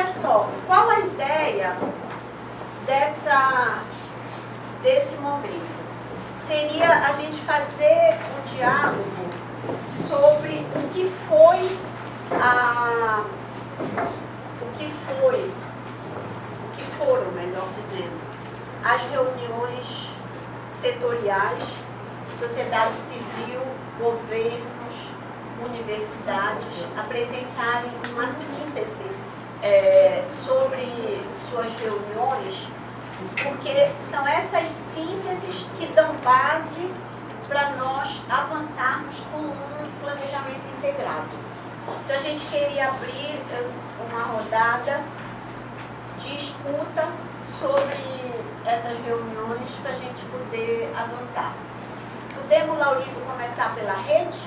olha só, qual a ideia desse momento? Seria a gente fazer um diálogo sobre o que foram, melhor dizendo, as reuniões setoriais, sociedade civil, governos, universidades, apresentarem uma síntese sobre suas reuniões, porque são essas sínteses que dão base para nós avançarmos com um planejamento integrado. Então, a gente queria abrir uma rodada de escuta sobre essas reuniões para a gente poder avançar. Podemos, Laurindo, começar pela rede?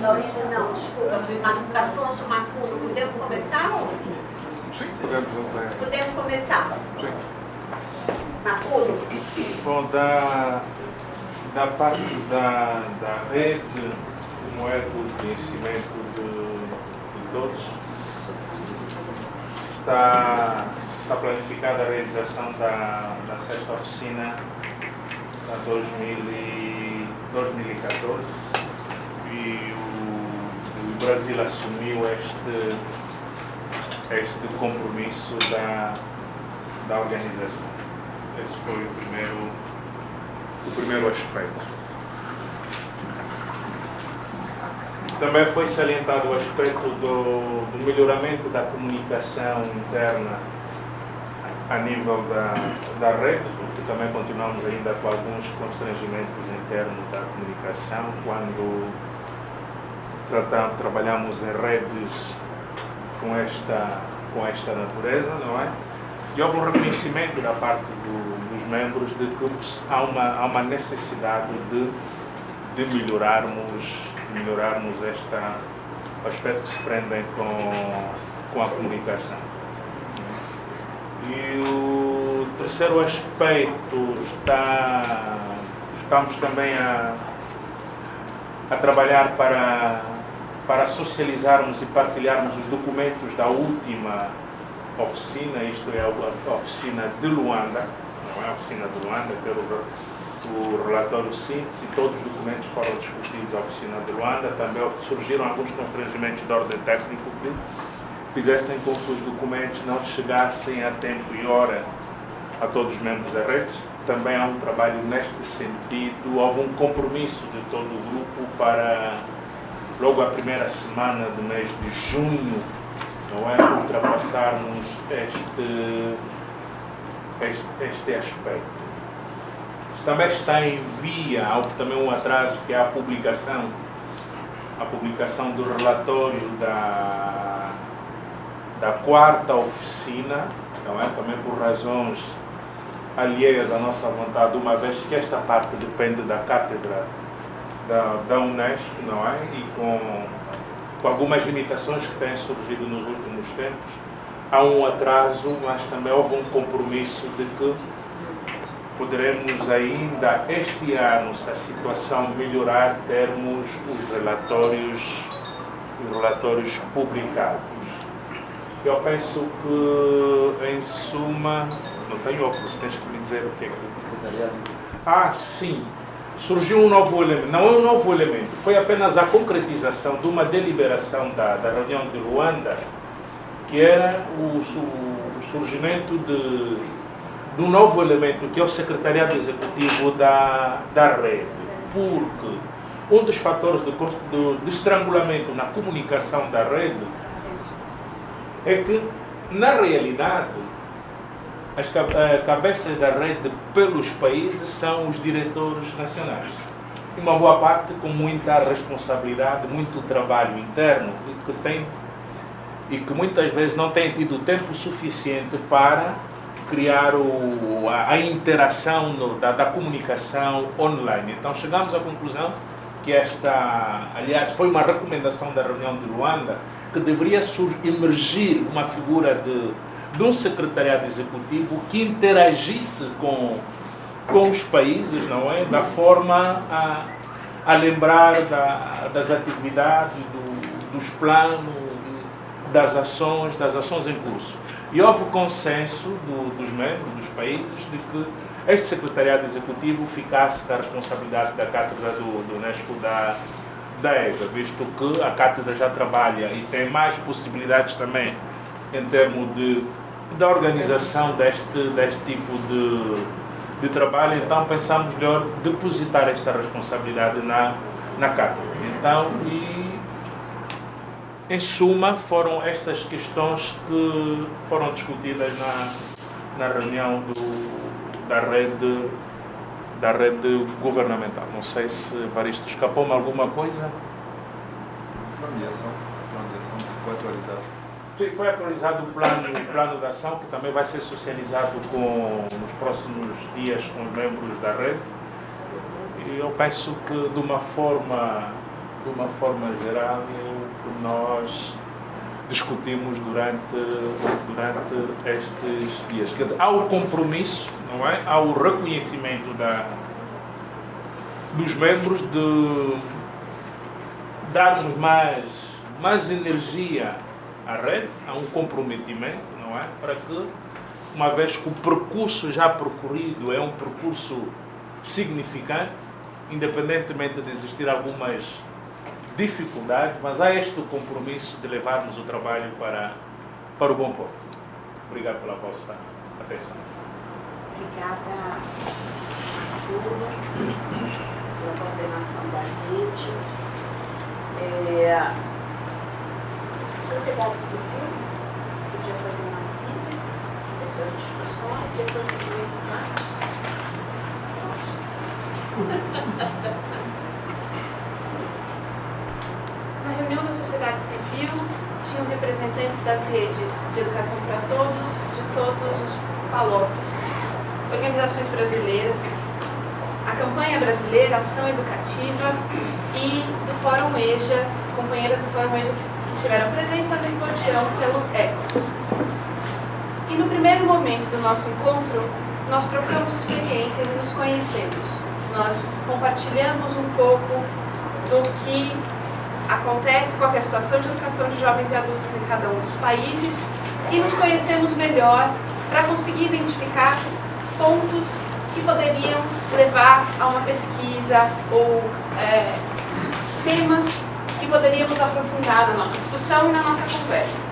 Laurindo, não, desculpa. Afonso Maculo, podemos começar? Sim, podemos. Podemos começar? Sim. Maculo? Bom, da parte da rede, como é do conhecimento de todos, está planificada a realização da sexta oficina para 2014 e o Brasil assumiu este compromisso da organização. Esse foi o primeiro aspecto. Também foi salientado o aspecto do melhoramento da comunicação interna a nível da rede, porque também continuamos ainda com alguns constrangimentos internos da comunicação quando trabalhamos em redes com esta natureza, não é? E houve um reconhecimento da parte dos membros de que há uma necessidade de melhorarmos este aspecto que se prendem com a comunicação. E o terceiro aspecto estamos também a trabalhar para socializarmos e partilharmos os documentos da última oficina, isto é a oficina de Luanda, não é a oficina de Luanda, ter o relatório síntese, todos os documentos foram discutidos à oficina de Luanda. Também surgiram alguns constrangimentos de ordem técnico que fizessem com que os documentos não chegassem a tempo e hora a todos os membros da rede. Também há um trabalho neste sentido, houve um compromisso de todo o grupo para logo a primeira semana do mês de junho, não é, ultrapassarmos este aspecto. Também está em via, houve também um atraso, que é a publicação do relatório da quarta oficina, não é? Também por razões alheias à nossa vontade, uma vez que esta parte depende da cátedra da Unesco, não é? E com algumas limitações que têm surgido nos últimos tempos, há um atraso, mas também houve um compromisso de que poderemos ainda este ano, se a situação melhorar, termos os relatórios publicados. Eu penso que, em suma, não tenho óculos, tens que me dizer o que é que... Sim, surgiu um novo elemento, não é um novo elemento, foi apenas a concretização de uma deliberação da reunião de Luanda, que era o surgimento de um novo elemento, que é o secretariado executivo da rede, porque um dos fatores de estrangulamento na comunicação da rede é que, na realidade, as cabeças da rede pelos países são os diretores nacionais. E uma boa parte com muita responsabilidade, muito trabalho interno, e que muitas vezes não têm tido tempo suficiente para criar a interação da comunicação online. Então chegamos à conclusão que aliás, foi uma recomendação da reunião de Luanda, que deveria emergir uma figura de um secretariado executivo que interagisse com os países, não é? Da forma a lembrar das atividades, dos planos, das ações em curso. E houve consenso dos membros dos países de que este secretariado executivo ficasse da responsabilidade da cátedra do Unesco da EGA, visto que a cátedra já trabalha e tem mais possibilidades também em termos da organização deste tipo de trabalho. Então pensamos melhor depositar esta responsabilidade na cátedra. Então, em suma, foram estas questões que foram discutidas na reunião da rede governamental. Não sei se, Varisto, escapou-me alguma coisa? O plano de ação ficou atualizado. Sim, foi atualizado o plano de ação, que também vai ser socializado nos próximos dias com os membros da rede. E eu penso que, de uma forma geral, que nós discutimos durante estes dias. Quer dizer, há o compromisso, não é? Há o reconhecimento dos membros de darmos mais energia à rede, há um comprometimento, não é? Para que, uma vez que o percurso já percorrido é um percurso significante, independentemente de existir algumas dificuldades, mas há este compromisso de levarmos o trabalho para o bom porto. Obrigado pela vossa atenção. Obrigada a todos pela coordenação da rede. Sociedade civil, podia fazer uma síntese das suas discussões, depois do conhecimento. Na reunião da sociedade civil, tinham representantes das redes de educação para todos, de todos os PALOPs, organizações brasileiras, a campanha brasileira, Ação Educativa e do Fórum EJA, companheiras do Fórum EJA que estiveram presentes, a Tricodião pelo ECOS. E no primeiro momento do nosso encontro, nós trocamos experiências e nos conhecemos. Nós compartilhamos um pouco do que acontece, qual é a situação de educação de jovens e adultos em cada um dos países e nos conhecemos melhor para conseguir identificar pontos que poderiam levar a uma pesquisa ou temas que poderíamos aprofundar na nossa discussão e na nossa conversa.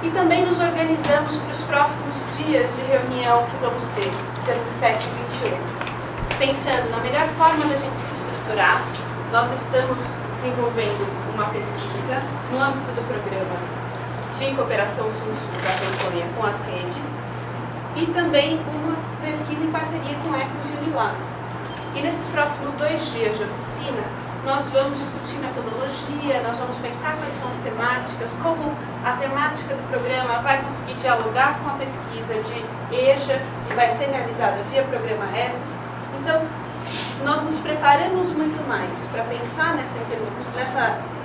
E também nos organizamos para os próximos dias de reunião que vamos ter, dia 27 e 28. Pensando na melhor forma da gente se estruturar, nós estamos desenvolvendo uma pesquisa no âmbito do programa de cooperação sul-sul da campanha com as redes e também uma pesquisa em parceria com ECOS e Unilab. E nesses próximos 2 dias de oficina, nós vamos discutir metodologia, nós vamos pensar quais são as temáticas, como a temática do programa vai conseguir dialogar com a pesquisa de EJA, que vai ser realizada via programa ECOS. Então, nós nos preparamos muito mais para pensar nessa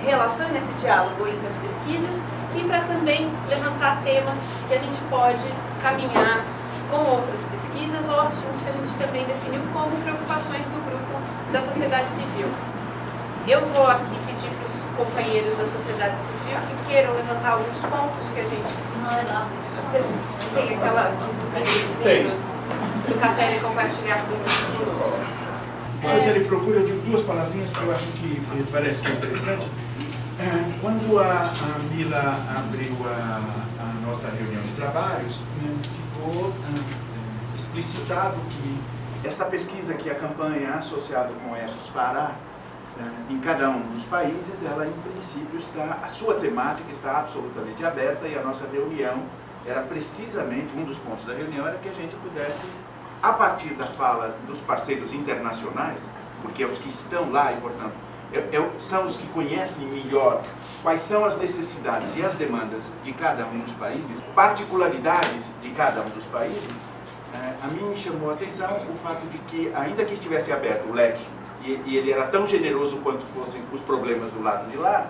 relação e nesse diálogo entre as pesquisas e para também levantar temas que a gente pode caminhar com outras pesquisas ou assuntos que a gente também definiu como preocupações do grupo da sociedade civil. Eu vou aqui pedir para os companheiros da sociedade civil que queiram levantar alguns pontos que a gente... Você tem aquela do café e compartilhar conosco. Mas ele procura, eu digo 2 palavrinhas que eu acho que parece que é interessante. Quando a Mila abriu a nossa reunião de trabalhos, ficou explicitado que esta pesquisa que a campanha associada com o ECOS fará em cada um dos países, ela em princípio a sua temática está absolutamente aberta e a nossa reunião era precisamente, um dos pontos da reunião era que a gente pudesse, a partir da fala dos parceiros internacionais, porque é os que estão lá e, portanto, são os que conhecem melhor quais são as necessidades e as demandas de cada um dos países, particularidades de cada um dos países. A mim me chamou a atenção o fato de que, ainda que estivesse aberto o leque, e ele era tão generoso quanto fossem os problemas do lado de lá,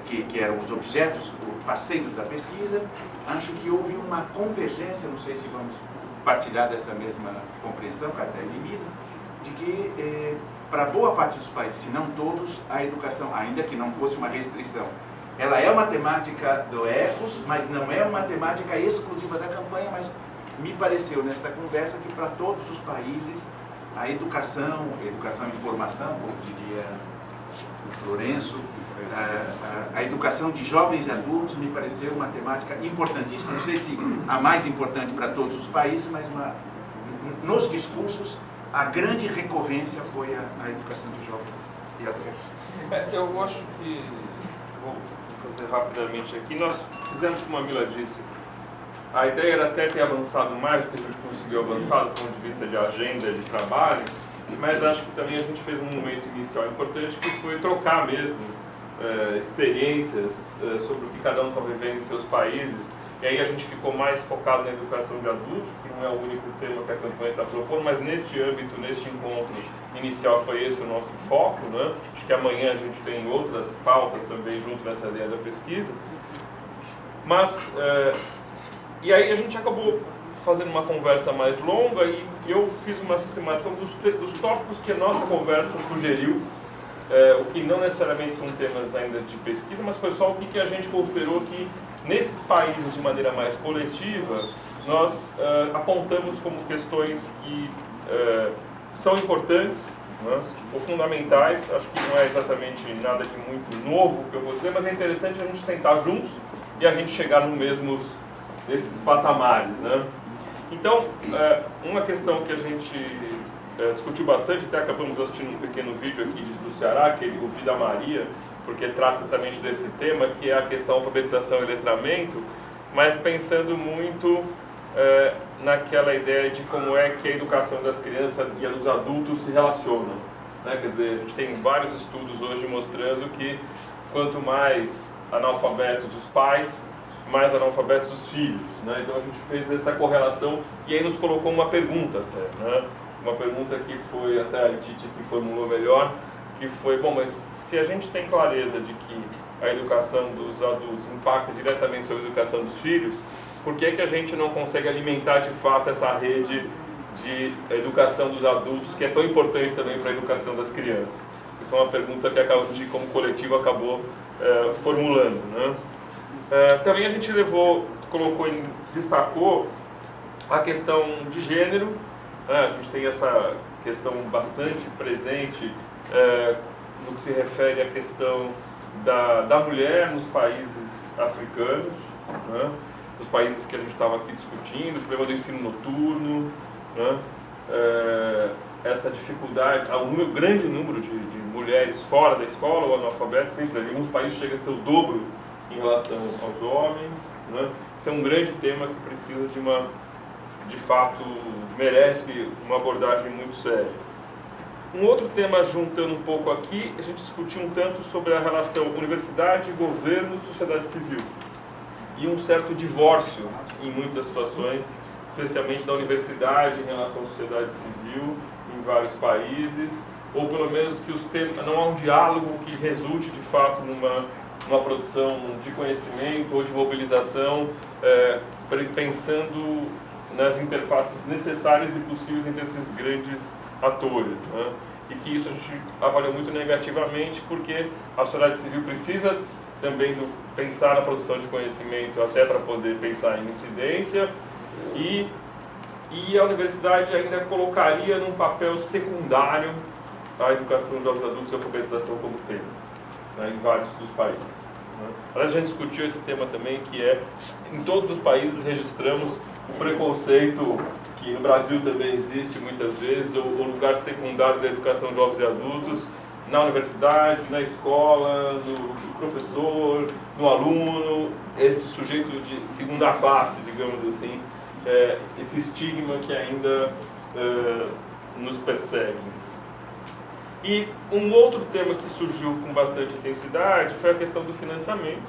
que eram os objetos, os parceiros da pesquisa, acho que houve uma convergência, não sei se vamos partilhar dessa mesma compreensão, Cartel e Mila, de que para boa parte dos países, se não todos, a educação, ainda que não fosse uma restrição, ela é uma temática do Ecos, mas não é uma temática exclusiva da campanha, mas me pareceu nesta conversa que para todos os países a educação e formação, como diria o Florenço, a educação de jovens e adultos me pareceu uma temática importantíssima, não sei se a mais importante para todos os países, mas nos discursos a grande recorrência foi a educação de jovens e adultos. Eu acho que, vou fazer rapidamente aqui, nós fizemos, como a Mila disse, a ideia era até ter avançado mais do que a gente conseguiu avançar do ponto de vista de agenda, de trabalho, mas acho que também a gente fez um momento inicial importante que foi trocar mesmo experiências sobre o que cada um está vivendo em seus países. E aí a gente ficou mais focado na educação de adultos, que não é o único tema que a campanha está propondo, mas neste âmbito, neste encontro inicial foi esse o nosso foco, né? Acho que amanhã a gente tem outras pautas também junto nessa ideia da pesquisa. Mas, e aí a gente acabou fazendo uma conversa mais longa e eu fiz uma sistematização dos tópicos que a nossa conversa sugeriu, o que não necessariamente são temas ainda de pesquisa, mas foi só o que a gente considerou que nesses países de maneira mais coletiva nós apontamos como questões que são importantes, né, ou fundamentais. Acho que não é exatamente nada de muito novo que eu vou dizer, mas é interessante a gente sentar juntos e a gente chegar nesses patamares, né? Então, uma questão que a gente discutiu bastante, até acabamos assistindo um pequeno vídeo aqui do Ceará, que ele ouviu da Maria, porque trata exatamente desse tema, que é a questão da alfabetização e letramento, mas pensando muito naquela ideia de como é que a educação das crianças e a dos adultos se relacionam, né? Quer dizer, a gente tem vários estudos hoje mostrando que quanto mais analfabetos os pais, mais analfabetos os filhos, né? Então a gente fez essa correlação e aí nos colocou uma pergunta até, né? Uma pergunta que foi até a Titi que formulou melhor, que foi, bom, mas se a gente tem clareza de que a educação dos adultos impacta diretamente sobre a educação dos filhos, por que a gente não consegue alimentar de fato essa rede de educação dos adultos, que é tão importante também para a educação das crianças? E foi uma pergunta que a gente, como coletivo, acabou formulando, né? Também a gente destacou a questão de gênero. A gente tem essa questão bastante presente no que se refere à questão da mulher nos países africanos, né? Nos países que a gente estava aqui discutindo, o problema do ensino noturno, né? Essa dificuldade, há um grande número de mulheres fora da escola ou analfabetas, sempre em alguns países chega a ser o dobro em relação aos homens, né? Isso é um grande tema que precisa de fato, merece uma abordagem muito séria. Um outro tema, juntando um pouco aqui, a gente discutiu um tanto sobre a relação universidade, governo e sociedade civil. E um certo divórcio em muitas situações, especialmente da universidade em relação à sociedade civil em vários países, ou pelo menos que não há um diálogo que resulte de fato numa produção de conhecimento ou de mobilização, pensando nas interfaces necessárias e possíveis entre esses grandes atores, né? E que isso a gente avaliou muito negativamente, porque a sociedade civil precisa também pensar na produção de conhecimento até para poder pensar em incidência, e a universidade ainda colocaria num papel secundário a educação dos adultos e a alfabetização como temas, né, em vários dos países, né? Aliás, a gente discutiu esse tema também, que em todos os países registramos o preconceito que no Brasil também existe muitas vezes, o lugar secundário da educação de jovens e adultos, na universidade, na escola, no professor, no aluno, este sujeito de segunda classe, digamos assim, esse estigma que ainda nos persegue. E um outro tema que surgiu com bastante intensidade foi a questão do financiamento,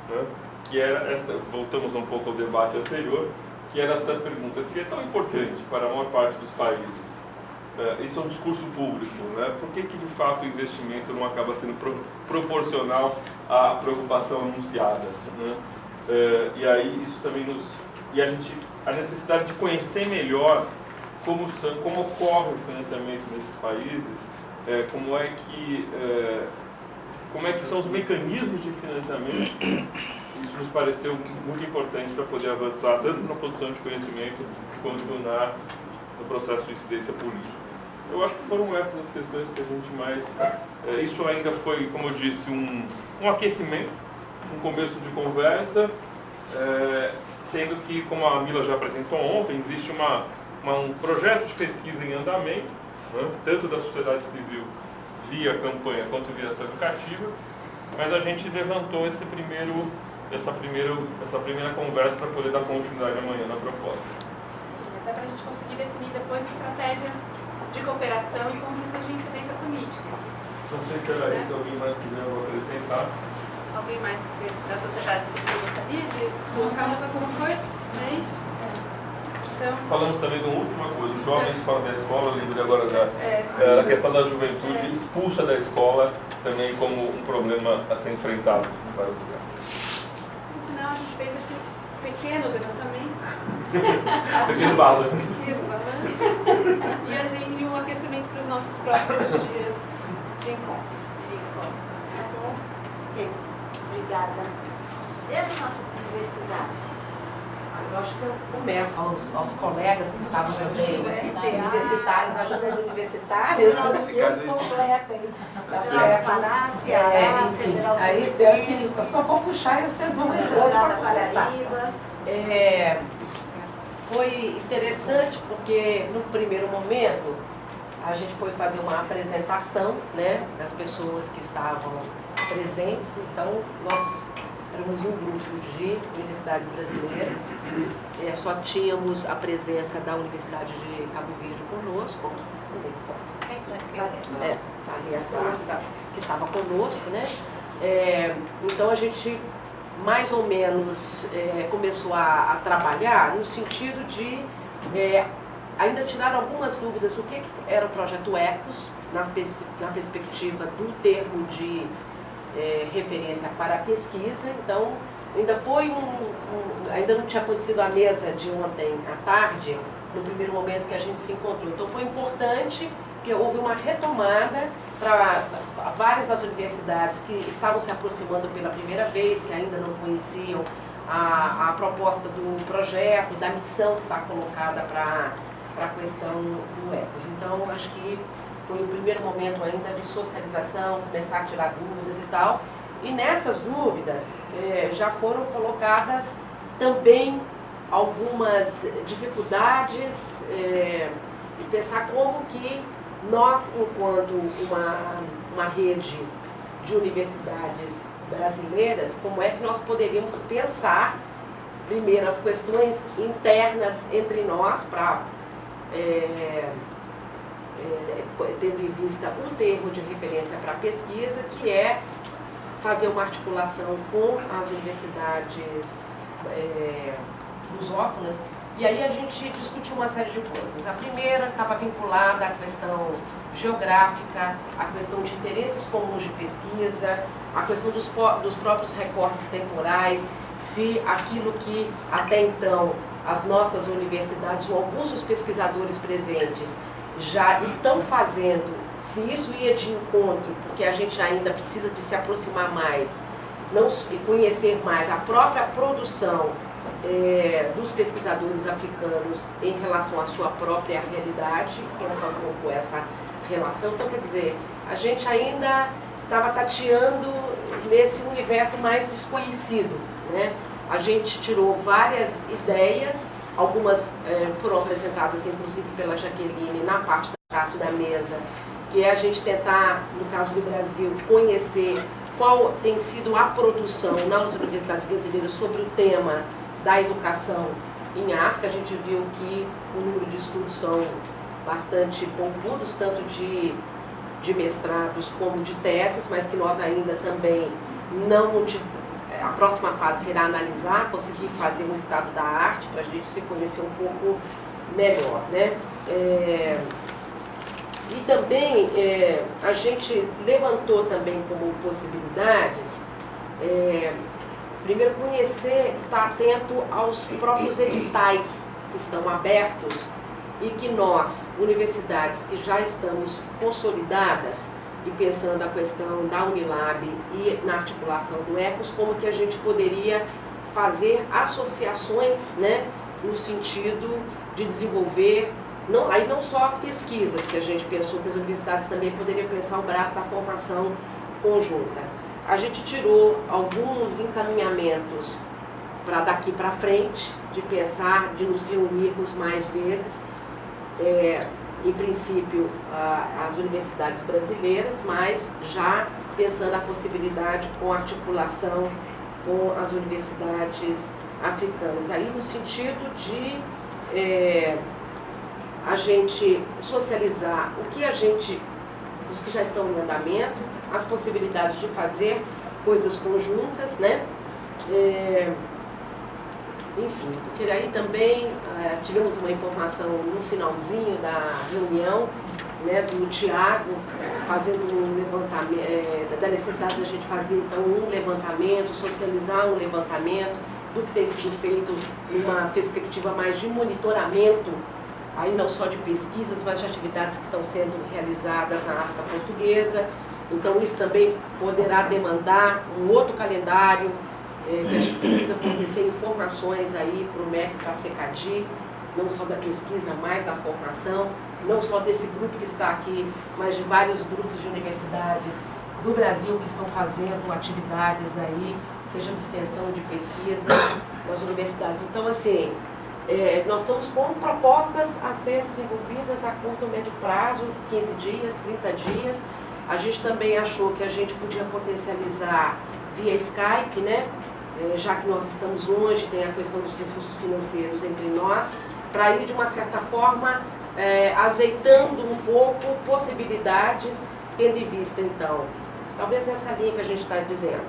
né? Que era voltamos um pouco ao debate anterior, que era esta pergunta: se é tão importante para a maior parte dos países, isso é um discurso público, né? Por que de fato o investimento não acaba sendo proporcional à preocupação anunciada, né? E aí isso também a necessidade de conhecer melhor como como é que são os mecanismos de financiamento. Isso nos pareceu muito importante para poder avançar tanto na produção de conhecimento quanto no processo de incidência política. Eu acho que foram essas as questões que a gente mais... isso ainda foi, como eu disse, um aquecimento, um começo de conversa, sendo que, como a Mila já apresentou ontem, existe um projeto de pesquisa em andamento, né, tanto da sociedade civil via campanha quanto via ação educativa, mas a gente levantou essa primeira conversa para poder dar continuidade amanhã na proposta. Até para a gente conseguir definir depois estratégias de cooperação e conjuntas de incidência política. Não sei se era isso, alguém mais quiser acrescentar. Alguém mais da sociedade civil gostaria de colocar mais alguma coisa? Não é isso? Então, falamos também de uma última coisa, os jovens fora da escola, lembrei agora da questão da juventude expulsa da escola também como um problema a ser enfrentado em vários lugares. No final a gente fez esse pequeno levantamento. Pequeno balanço. E a gente um aquecimento para os nossos próximos dias de encontro. Tá bom? Ok. Obrigada. E as nossas universidades? Eu acho que eu começo aos colegas que estavam também universitários, ajudas universitárias, Nesse caso é isso. completa aí. Federal do Pará, Ceará, Enfim, Federal do aí espero que Fluminense, eu só vou puxar e vocês vão entrando Federal para da completar. Paraíba. Foi interessante porque no primeiro momento a gente foi fazer uma apresentação, né, das pessoas que estavam presentes. Então nós éramos um grupo de universidades brasileiras, só tínhamos a presença da Universidade de Cabo Verde conosco, ali atrás, que estava conosco, né? Então a gente mais ou menos começou a trabalhar no sentido de ainda tirar algumas dúvidas do que era o projeto ECOS na perspectiva do termo de referência para a pesquisa. Então ainda foi ainda não tinha acontecido a mesa de ontem à tarde, no primeiro momento que a gente se encontrou. Então foi importante porque houve uma retomada para várias das universidades que estavam se aproximando pela primeira vez, que ainda não conheciam a proposta do projeto, da missão que está colocada para a questão do ECOS. Então, acho que foi o primeiro momento ainda de socialização, começar a tirar dúvidas e tal. E nessas dúvidas já foram colocadas também algumas dificuldades e pensar como que nós, enquanto uma rede de universidades brasileiras, como é que nós poderíamos pensar, primeiro, as questões internas entre nós, para tendo em vista um termo de referência para a pesquisa, que é fazer uma articulação com as universidades lusófonas. E aí a gente discutiu uma série de coisas. A primeira estava vinculada à questão geográfica, à questão de interesses comuns de pesquisa, à questão dos próprios recortes temporais, se aquilo que até então as nossas universidades, ou alguns dos pesquisadores presentes, já estão fazendo, se isso ia de encontro, porque a gente ainda precisa de se aproximar mais, e conhecer mais a própria produção dos pesquisadores africanos em relação à sua própria realidade, pensar um pouco essa relação. Então, quer dizer, a gente ainda estava tateando nesse universo mais desconhecido, né? A gente tirou várias ideias, algumas foram apresentadas inclusive pela Jaqueline na parte da tarde da mesa, que é a gente tentar, no caso do Brasil, conhecer qual tem sido a produção nas universidades brasileiras sobre o tema da educação em África. A gente viu que o número de estudos são bastante poupudos, tanto de mestrados como de teses, mas que nós ainda também não... A próxima fase será analisar, conseguir fazer um estado da arte para a gente se conhecer um pouco melhor, né? E também a gente levantou também como possibilidades, primeiro conhecer e estar atento aos próprios editais que estão abertos e que nós, universidades que já estamos consolidadas, e pensando a questão da Unilab e na articulação do ECOS, como que a gente poderia fazer associações, né, no sentido de desenvolver, não só pesquisas, que a gente pensou que as universidades também poderiam pensar o braço da formação conjunta. A gente tirou alguns encaminhamentos para daqui para frente, de pensar, de nos reunirmos mais vezes, em princípio as universidades brasileiras, mas já pensando a possibilidade com articulação com as universidades africanas, aí no sentido de a gente socializar o que os que já estão em andamento, as possibilidades de fazer coisas conjuntas, né? Enfim, porque aí também tivemos uma informação no finalzinho da reunião, né, do Tiago, fazendo um levantamento, da necessidade da gente fazer então um levantamento, socializar um levantamento do que tem sido feito numa perspectiva mais de monitoramento, aí não só de pesquisas, mas de atividades que estão sendo realizadas na África Portuguesa. Então isso também poderá demandar um outro calendário, que a gente precisa fornecer informações aí para o MEC, para a CECADI, não só da pesquisa, mas da formação, não só desse grupo que está aqui, mas de vários grupos de universidades do Brasil que estão fazendo atividades aí, seja de extensão, de pesquisa, nas universidades. Então, assim, nós estamos com propostas a ser desenvolvidas a curto e médio prazo, 15 dias, 30 dias. A gente também achou que a gente podia potencializar via Skype, né? Já que nós estamos longe, tem a questão dos recursos financeiros entre nós, para ir de uma certa forma azeitando um pouco possibilidades, tendo em vista então, talvez essa linha que a gente está dizendo,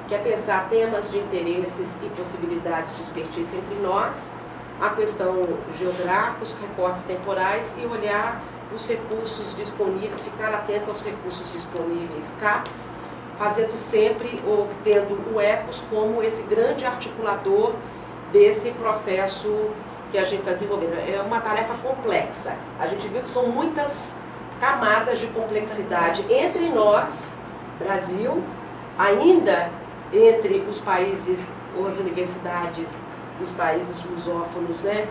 que é pensar temas de interesses e possibilidades de expertise entre nós, a questão geográfica, os recortes temporais e olhar os recursos disponíveis, ficar atento aos recursos disponíveis, CAPES, fazendo sempre, ou tendo o ECOS como esse grande articulador desse processo que a gente está desenvolvendo. É uma tarefa complexa. A gente viu que são muitas camadas de complexidade entre nós, Brasil, ainda entre os países ou as universidades dos países lusófonos, né?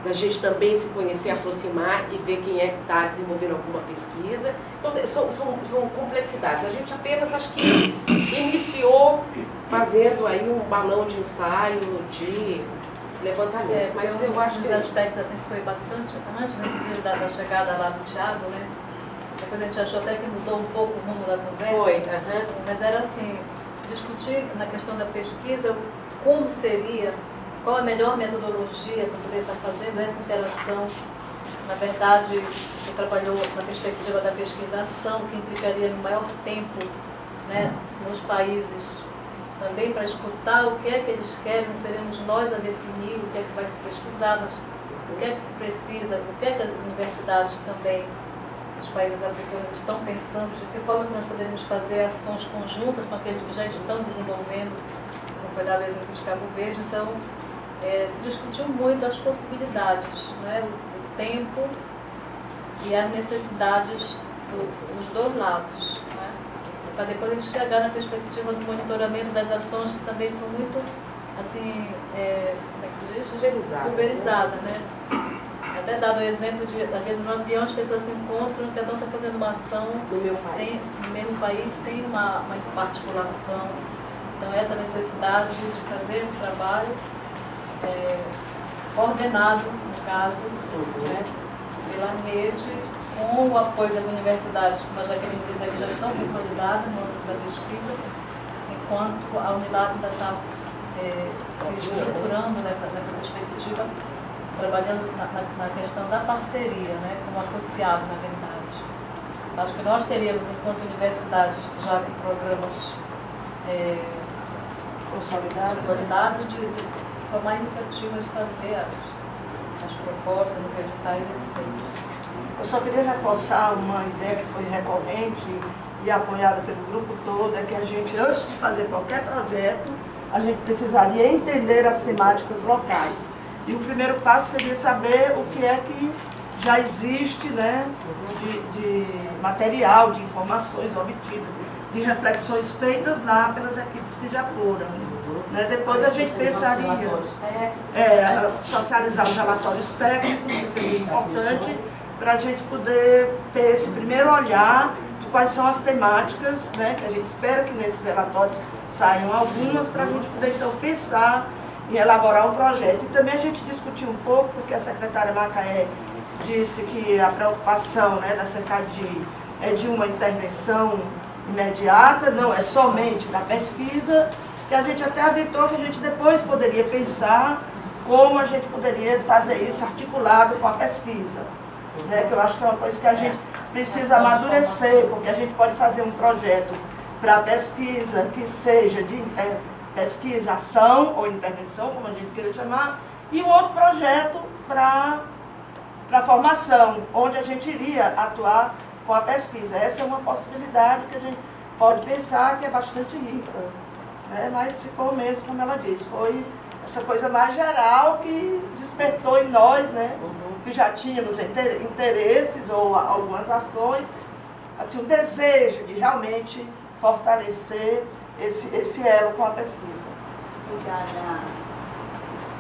Da gente também se conhecer, aproximar e ver quem é que está desenvolvendo alguma pesquisa. Então, são complexidades. A gente apenas, acho que, iniciou fazendo aí um balão de ensaio, de levantamentos. Mas eu acho que... Um dos aspectos assim, que foi bastante, antes da chegada lá do Thiago, né? Depois a gente achou até que mudou um pouco o rumo da conversa. Foi, Mas era assim, discutir na questão da pesquisa como seria, qual a melhor metodologia para poder estar fazendo essa interação. Na verdade, você trabalhou na perspectiva da pesquisação, que implicaria um maior tempo, né, nos países, também para escutar o que é que eles querem, não seremos nós a definir o que é que vai ser pesquisado, o que é que se precisa, o que é que as universidades também, os países africanos estão pensando, de que forma que nós poderíamos fazer ações conjuntas com aqueles que já estão desenvolvendo, como foi dado o exemplo de Cabo Verde. Então, se discutiu muito as possibilidades, né, o tempo e as necessidades dos dois lados, né, para depois a gente chegar na perspectiva do monitoramento das ações, que também são muito, assim, como é que se diz? Pulverizada, né? Até dado o exemplo de, às vezes, no avião as pessoas se encontram, cada um está fazendo uma ação no mesmo país, sem uma articulação. Então, essa necessidade de fazer esse trabalho coordenado, no caso, né, pela rede, com o apoio das universidades, como a Jaqueline disse aqui, já estão consolidadas no âmbito da pesquisa, enquanto a Unilab ainda está se estruturando nessa perspectiva, trabalhando na questão da parceria, né, como associado, na verdade. Acho que nós teríamos, enquanto universidades, já com programas consolidados, de tomar a iniciativa de fazer as propostas, os editais, etc. Eu só queria reforçar uma ideia que foi recorrente e apoiada pelo grupo todo, é que a gente, antes de fazer qualquer projeto, a gente precisaria entender as temáticas locais. E o primeiro passo seria saber o que é que já existe, né, de material, de informações obtidas, de reflexões feitas lá pelas equipes que já foram. Né? Depois a gente pensaria socializar os relatórios técnicos, que seria importante, para a gente poder ter esse primeiro olhar de quais são as temáticas, né, que a gente espera que nesses relatórios saiam algumas, para a gente poder então pensar em elaborar um projeto. E também a gente discutiu um pouco, porque a secretária Macaé disse que a preocupação, né, da CECADI é de uma intervenção imediata, não é somente da pesquisa, que a gente até aventou que a gente depois poderia pensar como a gente poderia fazer isso articulado com a pesquisa. Né, que eu acho que é uma coisa que a gente precisa amadurecer, porque a gente pode fazer um projeto para pesquisa que seja de pesquisa, ação ou intervenção, como a gente queira chamar, e um outro projeto para formação, onde a gente iria atuar com a pesquisa. Essa é uma possibilidade que a gente pode pensar que é bastante rica, né? Mas ficou mesmo, como ela disse, foi essa coisa mais geral que despertou em nós, né? Que já tínhamos interesses ou algumas ações, assim, um desejo de realmente fortalecer esse elo com a pesquisa. Obrigada,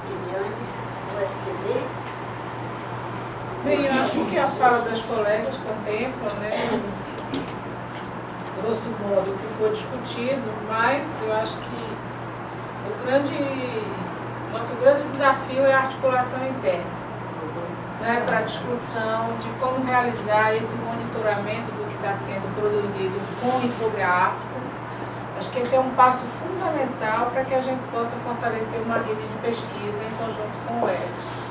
Eliane, do FPB. Bem, eu acho que a fala das colegas contempla, né, grosso modo, o que foi discutido, mas eu acho que nosso grande desafio é a articulação interna, né, para a discussão de como realizar esse monitoramento do que está sendo produzido com e sobre a África. Acho que esse é um passo fundamental para que a gente possa fortalecer uma rede de pesquisa em conjunto com o EPS.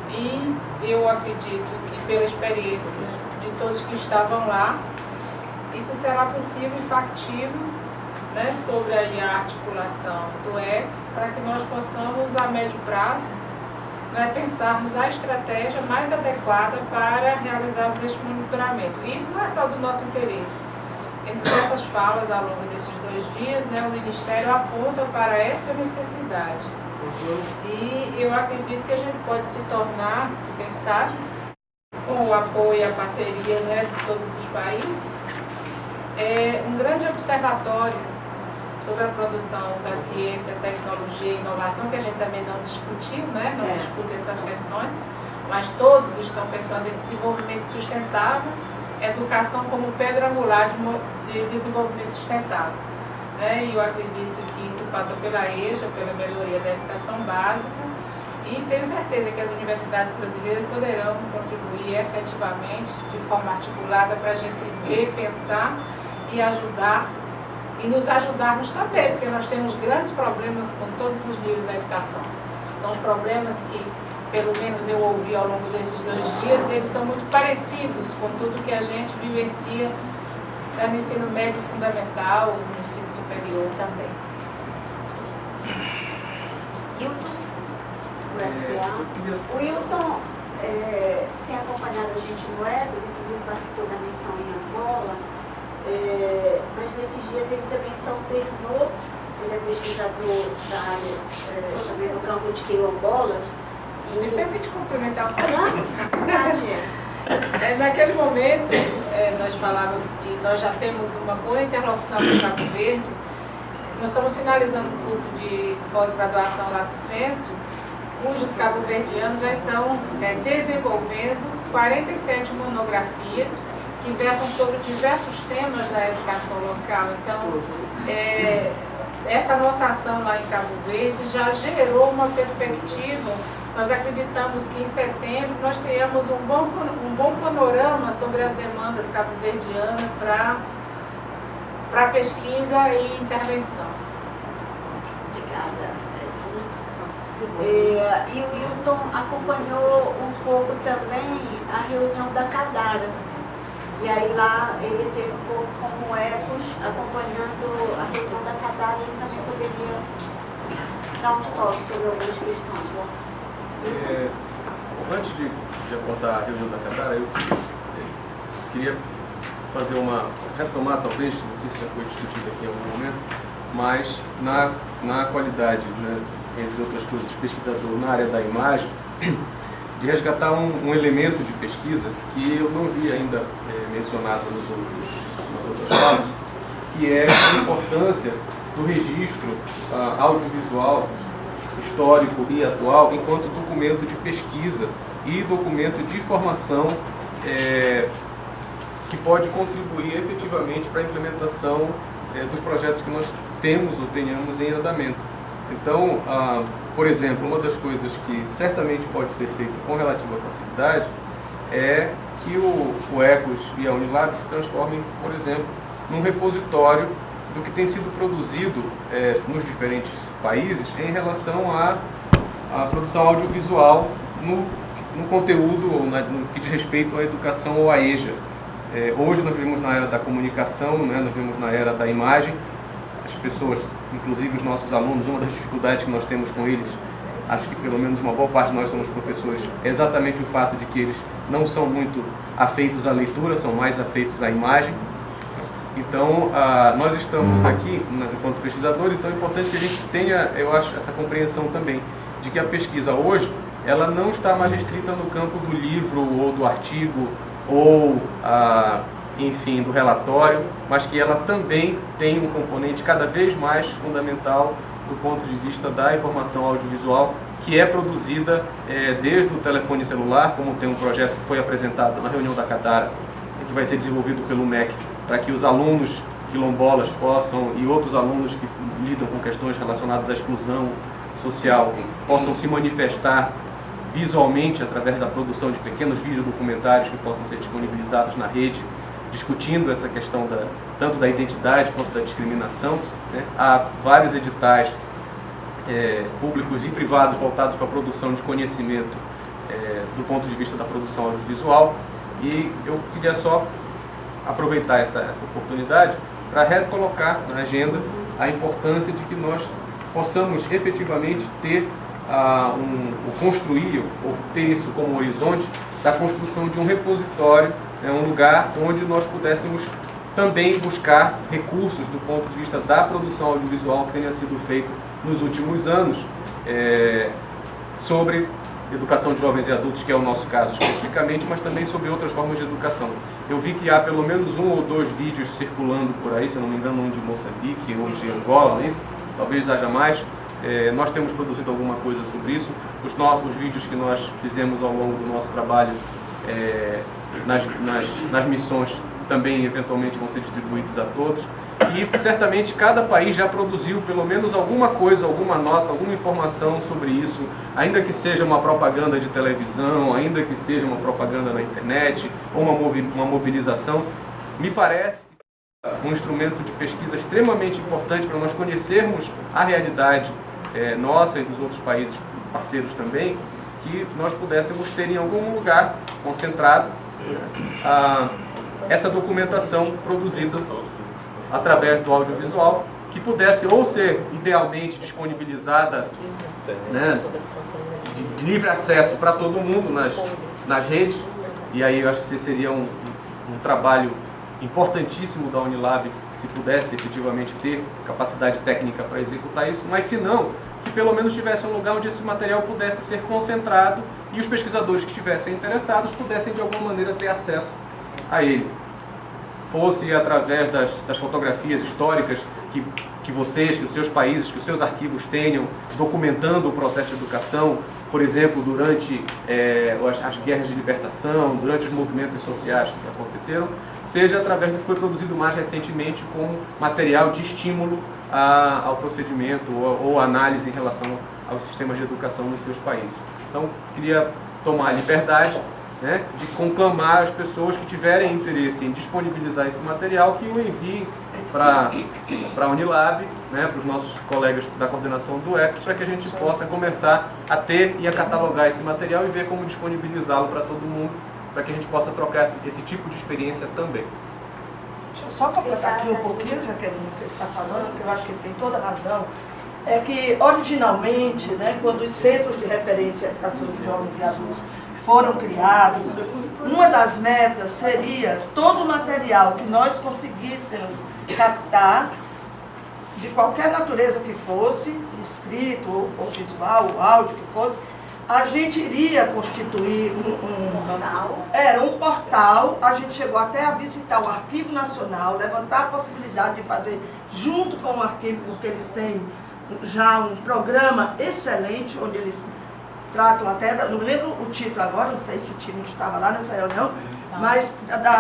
E eu acredito que, pela experiência de todos que estavam lá, isso será possível e factível, né, sobre a articulação do EPS, para que nós possamos, a médio prazo, né, pensarmos a estratégia mais adequada para realizarmos este monitoramento. E isso não é só do nosso interesse. Entre essas falas ao longo desses 2 dias, né, o Ministério aponta para essa necessidade. E eu acredito que a gente pode se tornar, pensar, com o apoio e a parceria, né, de todos os países, um grande observatório sobre a produção da ciência, tecnologia e inovação, que a gente também não discutiu, né, não discute essas questões, mas todos estão pensando em desenvolvimento sustentável, educação como pedra angular de desenvolvimento sustentável. E eu acredito que isso passa pela EJA, pela melhoria da educação básica, e tenho certeza que as universidades brasileiras poderão contribuir efetivamente, de forma articulada, para a gente ver, pensar e ajudar, e nos ajudarmos também, porque nós temos grandes problemas com todos os níveis da educação. Então, os problemas que, pelo menos eu ouvi ao longo desses 2 dias, eles são muito parecidos com tudo que a gente vivencia no ensino médio fundamental, no ensino superior também. Hilton, do FPA. O Hilton tem acompanhado a gente no EPS, inclusive participou da missão em Angola, mas nesses dias ele também se alternou, ele é pesquisador da área também no campo de quilombolas. Me permite complementar um pouquinho. Verdade, naquele momento, nós falávamos que nós já temos uma boa interlocução com o Cabo Verde. Nós estamos finalizando um curso de pós-graduação Lato Sensu, cujos cabo-verdianos já estão desenvolvendo 47 monografias que versam sobre diversos temas da educação local. Então, essa nossa ação lá em Cabo Verde já gerou uma perspectiva. Nós acreditamos que em setembro nós tenhamos um bom panorama sobre as demandas cabo-verdianas para pesquisa e intervenção. obrigada, Edna. E o Hilton acompanhou um pouco também a reunião da Cadara. E aí lá ele teve um pouco como ecos acompanhando a reunião da Cadara, ele também poderia dar uns toques sobre algumas questões lá. Antes de apontar a reunião da Cadara, eu queria fazer retomar talvez, não sei se já foi discutido aqui em algum momento, mas na qualidade, né, entre outras coisas, de pesquisador na área da imagem, de resgatar um elemento de pesquisa que eu não vi ainda mencionado nas outras falas, que é a importância do registro audiovisual, histórico e atual enquanto documento de pesquisa e documento de formação que pode contribuir efetivamente para a implementação dos projetos que nós temos ou tenhamos em andamento. Então, por exemplo, uma das coisas que certamente pode ser feita com relativa facilidade é que o ECOS e a Unilab se transformem, por exemplo, num repositório do que tem sido produzido nos diferentes países em relação à produção audiovisual no conteúdo ou no que diz respeito à educação ou à EJA. Hoje nós vivemos na era da comunicação, né? Nós vivemos na era da imagem. As pessoas, inclusive os nossos alunos, uma das dificuldades que nós temos com eles, acho que pelo menos uma boa parte de nós somos professores, é exatamente o fato de que eles não são muito afeitos à leitura, são mais afeitos à imagem. Então, nós estamos aqui, enquanto pesquisadores, então é importante que a gente tenha, eu acho, essa compreensão também, de que a pesquisa hoje, ela não está mais restrita no campo do livro ou do artigo ou, enfim, do relatório, mas que ela também tem um componente cada vez mais fundamental do ponto de vista da informação audiovisual, que é produzida desde o telefone celular, como tem um projeto que foi apresentado na reunião da Catara, que vai ser desenvolvido pelo MEC, para que os alunos quilombolas possam, e outros alunos que lidam com questões relacionadas à exclusão social, possam se manifestar visualmente através da produção de pequenos videodocumentários que possam ser disponibilizados na rede, discutindo essa questão tanto da identidade quanto da discriminação, né? Há vários editais públicos e privados voltados para a produção de conhecimento do ponto de vista da produção audiovisual, e eu queria só aproveitar essa oportunidade para recolocar na agenda a importância de que nós possamos efetivamente ter construir ou ter isso como horizonte da construção de um repositório, um lugar onde nós pudéssemos também buscar recursos do ponto de vista da produção audiovisual que tenha sido feito nos últimos anos sobre educação de jovens e adultos, que é o nosso caso especificamente, mas também sobre outras formas de educação. Eu vi que há pelo menos 1 ou 2 vídeos circulando por aí, se eu não me engano, um de Moçambique, um de Angola, não é isso? Talvez haja mais. Nós temos produzido alguma coisa sobre isso. Os vídeos que nós fizemos ao longo do nosso trabalho nas missões também eventualmente vão ser distribuídos a todos. E certamente cada país já produziu pelo menos alguma coisa, alguma nota, alguma informação sobre isso, ainda que seja uma propaganda de televisão, ainda que seja uma propaganda na internet, ou uma mobilização. Me parece um instrumento de pesquisa extremamente importante para nós conhecermos a realidade nossa e dos outros países parceiros também, que nós pudéssemos ter em algum lugar concentrado essa documentação produzida através do audiovisual, que pudesse ou ser idealmente disponibilizada, né, de livre acesso para todo mundo nas redes, e aí eu acho que seria um trabalho importantíssimo da Unilab se pudesse efetivamente ter capacidade técnica para executar isso, mas se não, que pelo menos tivesse um lugar onde esse material pudesse ser concentrado e os pesquisadores que estivessem interessados pudessem de alguma maneira ter acesso a ele. Fosse através das fotografias históricas que vocês, que os seus países, que os seus arquivos tenham, documentando o processo de educação, por exemplo, durante as guerras de libertação, durante os movimentos sociais que aconteceram, seja através do que foi produzido mais recentemente como material de estímulo ao procedimento ou análise em relação aos sistemas de educação nos seus países. Então, queria tomar a liberdade, né, de conclamar as pessoas que tiverem interesse em disponibilizar esse material que o enviem para a Unilab, né, para os nossos colegas da coordenação do ECOS, para que a gente possa começar a ter e a catalogar esse material e ver como disponibilizá-lo para todo mundo, para que a gente possa trocar esse tipo de experiência também. Deixa eu só completar aqui um pouquinho, já que ele está falando, que eu acho que ele tem toda a razão. É que, originalmente, né, quando os centros de referência à educação de jovens e adultos foram criados, uma das metas seria todo o material que nós conseguíssemos captar, de qualquer natureza que fosse, escrito ou visual, ou áudio que fosse, a gente iria constituir Portal. era um portal, a gente chegou até a visitar o Arquivo Nacional, levantar a possibilidade de fazer junto com o arquivo, porque eles têm já um programa excelente, onde eles tratam até, não lembro o título agora, não sei se o time estava lá nessa reunião, mas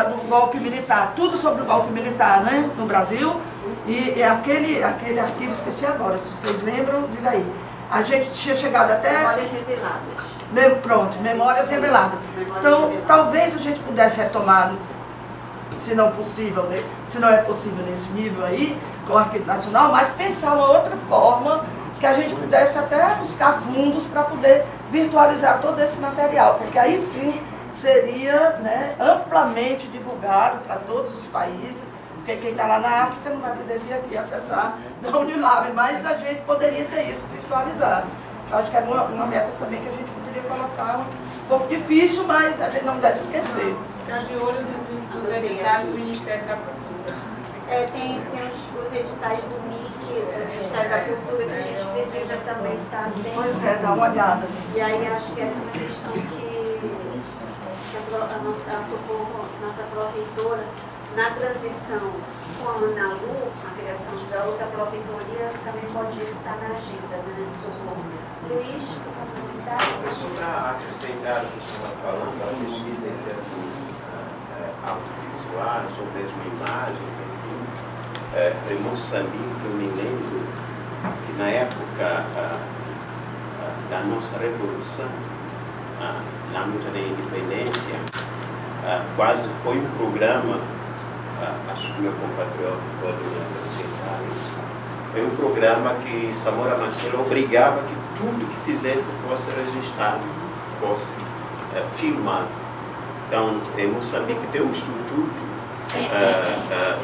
do golpe militar, tudo sobre o golpe militar, né, no Brasil, e aquele arquivo, esqueci agora, se vocês lembram, diga aí. A gente tinha chegado até... Memórias reveladas. Pronto, memórias reveladas. Então, talvez a gente pudesse retomar, se não possível, né? Se não é possível nesse nível aí, com o Arquivo Nacional, mas pensar uma outra forma que a gente pudesse até buscar fundos para poder virtualizar todo esse material, porque aí sim seria, né, amplamente divulgado para todos os países. Porque quem está lá na África não vai poder vir aqui acessar da Unilab, mas a gente poderia ter isso virtualizado. Eu acho que é uma meta também que a gente poderia colocar, um pouco difícil, mas a gente não deve esquecer. Ficar de olho nos editais do Ministério da Cultura. Tem os editais do MIC, do Ministério da Cultura, que a gente precisa também estar dentro. Pois é, dá uma olhada. E aí acho que essa é uma questão que a nossa pró-reitora, na transição com a Analu, a criação da outra pró-reitoria, também pode estar na agenda, né? Socorro. Luiz, Só para acrescentar o que você está falando, a pesquisa em termos audiovisuais, ou mesmo imagens, enfim, em Moçambique, eu me lembro que na época da nossa revolução, na luta da independência, quase foi um programa, acho que meu compatriota pode acrescentar isso, foi um programa que Samora Machel obrigava que tudo que fizesse fosse registrado, fosse filmado. Então, em Moçambique tem um instituto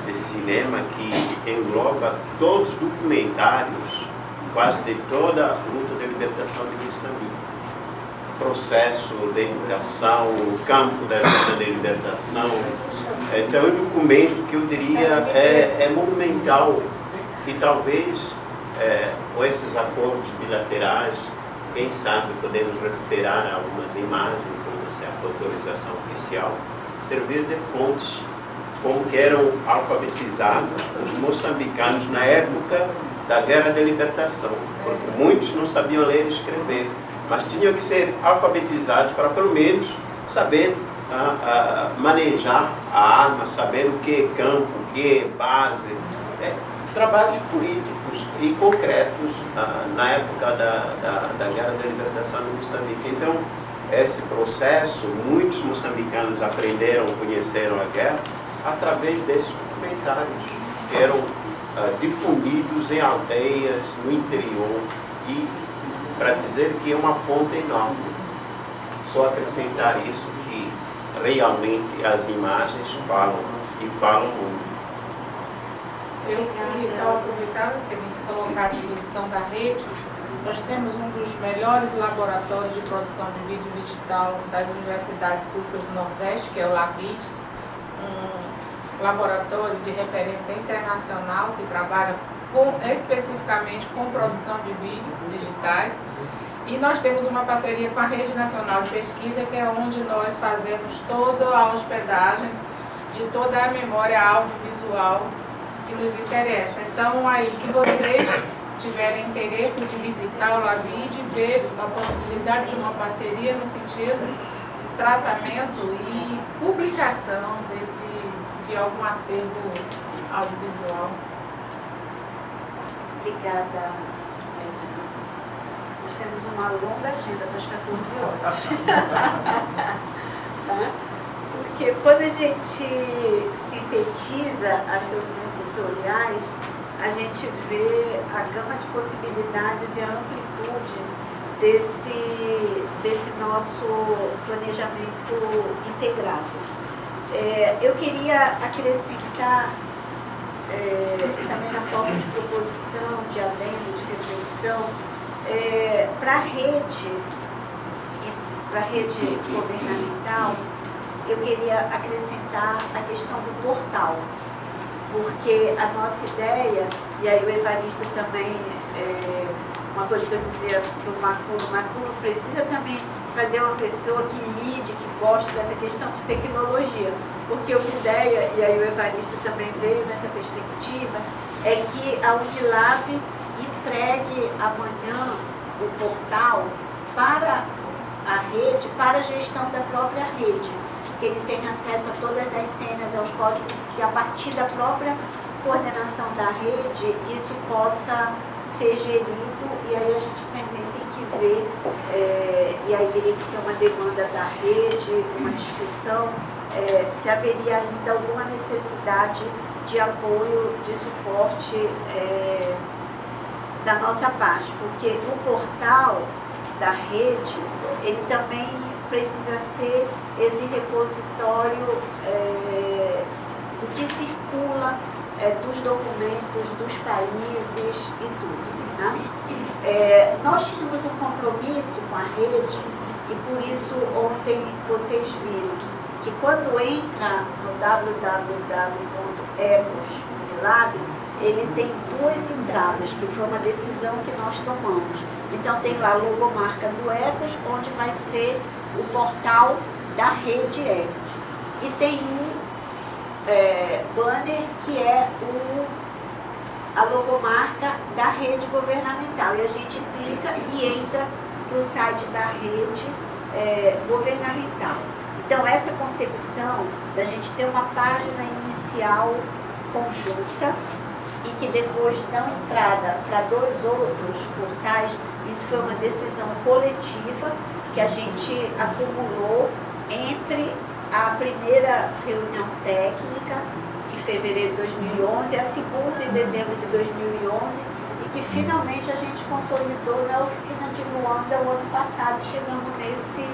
de cinema que engloba todos os documentários, quase de toda a luta de libertação de Moçambique. Processo de educação, o campo da luta de libertação. Então, é um documento que eu diria é monumental, que talvez com esses acordos bilaterais, quem sabe podemos recuperar algumas imagens com certa autorização oficial, servir de fontes, como que eram alfabetizados os moçambicanos na época da Guerra de Libertação, porque muitos não sabiam ler e escrever, mas tinham que ser alfabetizados para pelo menos saber manejar a arma, saber o que é campo, o que é base, trabalhos políticos e concretos na época da Guerra da Libertação de Moçambique. Então, esse processo, muitos moçambicanos aprenderam, conheceram a guerra através desses documentários que eram difundidos em aldeias, no interior, e para dizer que é uma fonte enorme. Só acrescentar isso, que realmente as imagens falam, e falam muito. Eu queria aproveitar que a gente colocar à disposição da rede. Nós temos um dos melhores laboratórios de produção de vídeo digital das universidades públicas do Nordeste, que é o LAVID, um laboratório de referência internacional que trabalha especificamente com produção de vídeos digitais. E nós temos uma parceria com a Rede Nacional de Pesquisa, que é onde nós fazemos toda a hospedagem de toda a memória audiovisual que nos interessa. Então, aí que vocês tiverem interesse de visitar o LAVID, ver a possibilidade de uma parceria no sentido de tratamento e publicação de algum acervo audiovisual. Obrigada, Edna. Nós temos uma longa agenda para as 14 horas. Porque quando a gente sintetiza as reuniões setoriais, a gente vê a gama de possibilidades e a amplitude desse nosso planejamento integrado. Eu queria acrescentar também na forma de proposição, de adendo, de reflexão, para a rede governamental. Eu queria acrescentar a questão do portal, porque a nossa ideia, e aí o Evaristo também uma coisa que eu dizia para o Marco precisa também trazer uma pessoa que lide, que goste dessa questão de tecnologia, porque uma ideia, e aí o Evaristo também veio nessa perspectiva, é que a Unilab entregue amanhã o portal para a rede, para a gestão da própria rede, que ele tenha acesso a todas as senhas, aos códigos, que a partir da própria coordenação da rede isso possa ser gerido, e aí a gente também tem que ver, e aí teria que ser uma demanda da rede, uma discussão, se haveria ainda alguma necessidade de apoio, de suporte da nossa parte, porque o portal da rede, ele também precisa ser esse repositório do que circula, dos documentos, dos países e tudo, né? Nós tínhamos um compromisso com a rede e por isso ontem vocês viram que quando entra no www.ecos.lab, ele tem duas entradas, que foi uma decisão que nós tomamos. Então tem lá a logomarca do Ecos, onde vai ser o portal da rede Ecos. E tem um banner que é a logomarca da rede governamental. E a gente clica e entra para o site da rede governamental. Então essa concepção da gente ter uma página inicial conjunta e que depois dão entrada para dois outros portais, isso foi uma decisão coletiva que a gente acumulou entre a primeira reunião técnica, em fevereiro de 2011, a segunda em dezembro de 2011, e que finalmente a gente consolidou na oficina de Luanda o ano passado, chegando nesse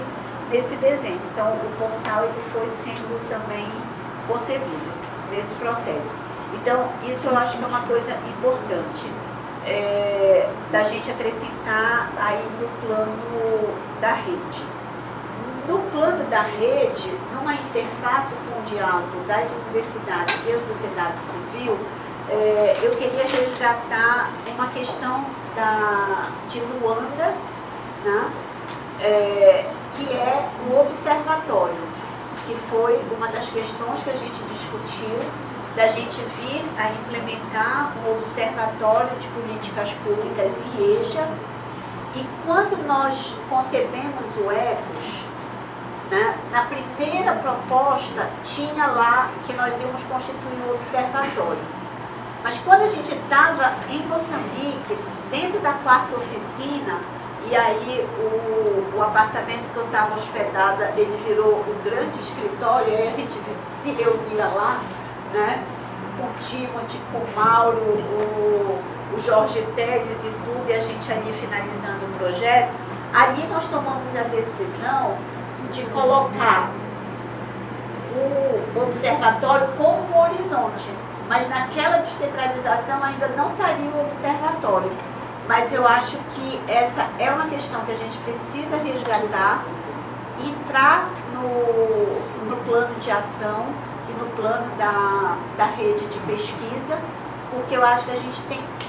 desenho. Então o portal ele foi sendo também concebido nesse processo. Então isso eu acho que é uma coisa importante da gente acrescentar aí no plano da rede. No plano da rede, numa interface com o diálogo das universidades e a sociedade civil, eu queria resgatar uma questão de Luanda, né, que é o observatório, que foi uma das questões que a gente discutiu, da gente vir a implementar um observatório de políticas públicas IEJA, e quando nós concebemos o ECOS, né, na primeira proposta tinha lá que nós íamos constituir um observatório. Mas quando a gente estava em Moçambique, dentro da quarta oficina, e aí o apartamento que eu estava hospedada, ele virou um grande escritório, e aí a gente se reunia lá, né, com o Timothy, com o Mauro, o Jorge Teles e tudo, e a gente ali finalizando o projeto, ali nós tomamos a decisão de colocar o observatório como um horizonte, mas naquela descentralização ainda não estaria o observatório. Mas eu acho que essa é uma questão que a gente precisa resgatar, entrar no plano de ação e no plano da rede de pesquisa, porque eu acho que a gente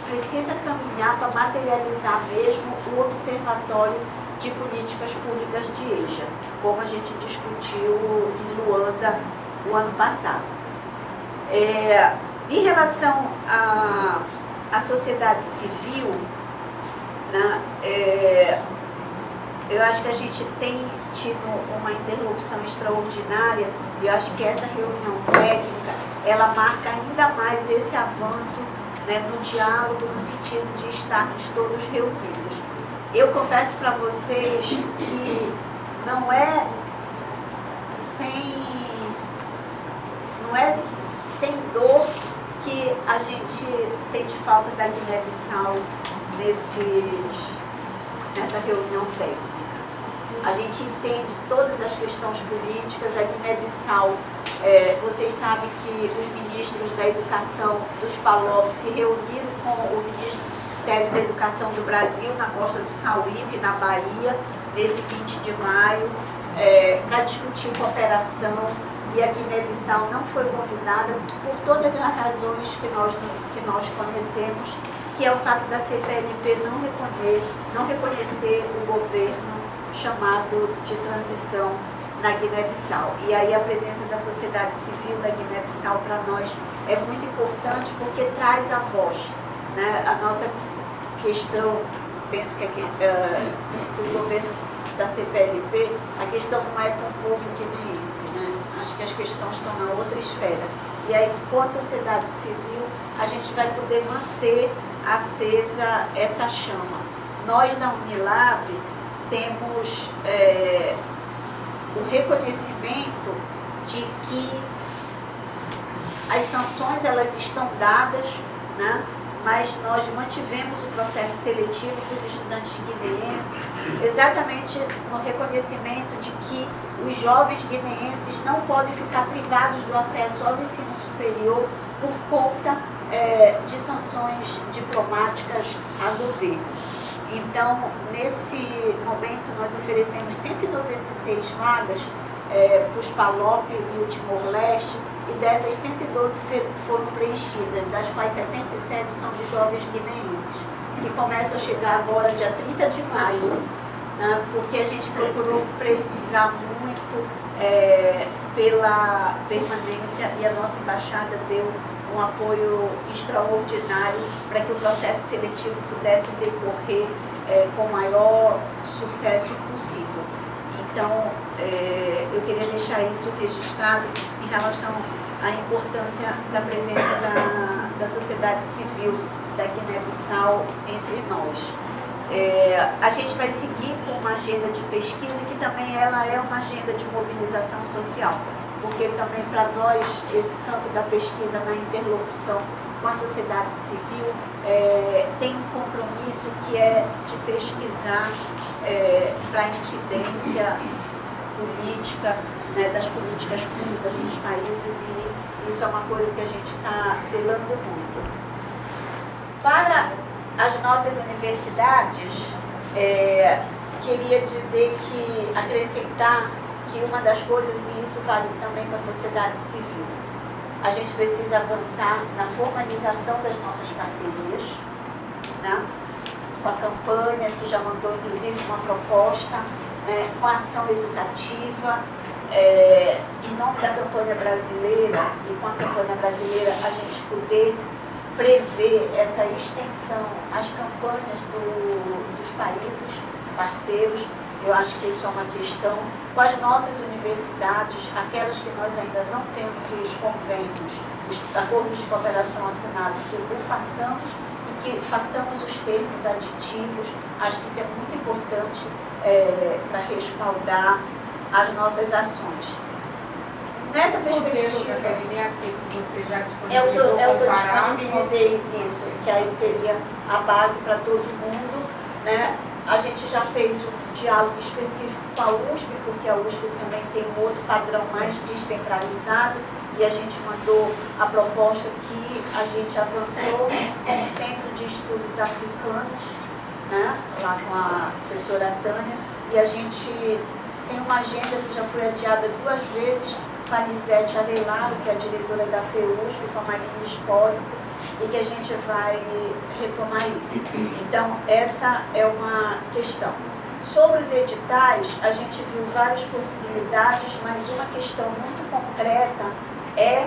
precisa caminhar para materializar mesmo o observatório de políticas públicas de EJA, como a gente discutiu em Luanda o ano passado. Em relação à sociedade civil, né, eu acho que a gente tem tido uma interlocução extraordinária, e eu acho que essa reunião técnica, ela marca ainda mais esse avanço, né, no diálogo, no sentido de estarmos todos reunidos. Eu confesso para vocês que não é sem dor que a gente sente falta da Guiné-Bissau nessa reunião técnica. A gente entende todas as questões políticas. A Guiné-Bissau, vocês sabem que os ministros da educação dos PALOP se reuniram com o ministro da Educação do Brasil na Costa do Sauípe, na Bahia, nesse 20 de maio, para discutir cooperação, e a Guiné-Bissau não foi convidada por todas as razões que nós conhecemos, que é o fato da CPLP não reconhecer o governo chamado de transição na Guiné-Bissau. E aí a presença da sociedade civil da Guiné-Bissau para nós é muito importante porque traz a voz, né? A nossa questão, penso que do governo da CPLP, a questão não é com o povo guineense, né? Acho que as questões estão na outra esfera. E aí, com a sociedade civil, a gente vai poder manter acesa essa chama. Nós, na Unilab, temos o reconhecimento de que as sanções elas estão dadas, né? Mas nós mantivemos o processo seletivo para os estudantes guineenses, exatamente no reconhecimento de que os jovens guineenses não podem ficar privados do acesso ao ensino superior por conta de sanções diplomáticas a governo. Então, nesse momento, nós oferecemos 196 vagas para os PALOP e o Timor-Leste, e dessas 112 foram preenchidas, das quais 77 são de jovens guineenses, que começam a chegar agora dia 30 de maio, né, porque a gente procurou precisar muito pela permanência e a nossa embaixada deu um apoio extraordinário para que o processo seletivo pudesse decorrer com o maior sucesso possível. Então, eu queria deixar isso registrado em relação à importância da presença da sociedade civil da Guiné-Bissau entre nós. A gente vai seguir com uma agenda de pesquisa que também ela é uma agenda de mobilização social, porque também para nós esse campo da pesquisa na interlocução com a sociedade civil tem um compromisso que é de pesquisar para a incidência política, né, das políticas públicas nos países, e isso é uma coisa que a gente está zelando muito. Para as nossas universidades, queria dizer que, acrescentar que uma das coisas, e isso vale também para a sociedade civil, a gente precisa avançar na formalização das nossas parcerias, né? Com a campanha, que já mandou inclusive uma proposta, com a ação educativa, em nome da campanha brasileira, e com a campanha brasileira a gente poder prever essa extensão às campanhas dos países parceiros. Eu acho que isso é uma questão com as nossas universidades, aquelas que nós ainda não temos os convênios, os acordos de cooperação assinados, que o façamos e que façamos os termos aditivos. Acho que isso é muito importante para respaldar as nossas ações. Nessa perspectiva, aqui que você já disponibilizou, eu disponibilizei isso, que aí seria a base para todo mundo, né? A gente já fez um diálogo específico com a USP, porque a USP também tem um outro padrão mais descentralizado, e a gente mandou a proposta que a gente avançou com o Centro de Estudos Africanos, né, lá com a professora Tânia, e a gente tem uma agenda que já foi adiada 2 vezes com a Lisete Arelaro, que é a diretora da FEUSP, com a Marina Espósito, e que a gente vai retomar isso. Então, essa é uma questão. Sobre os editais, a gente viu várias possibilidades, mas uma questão muito concreta é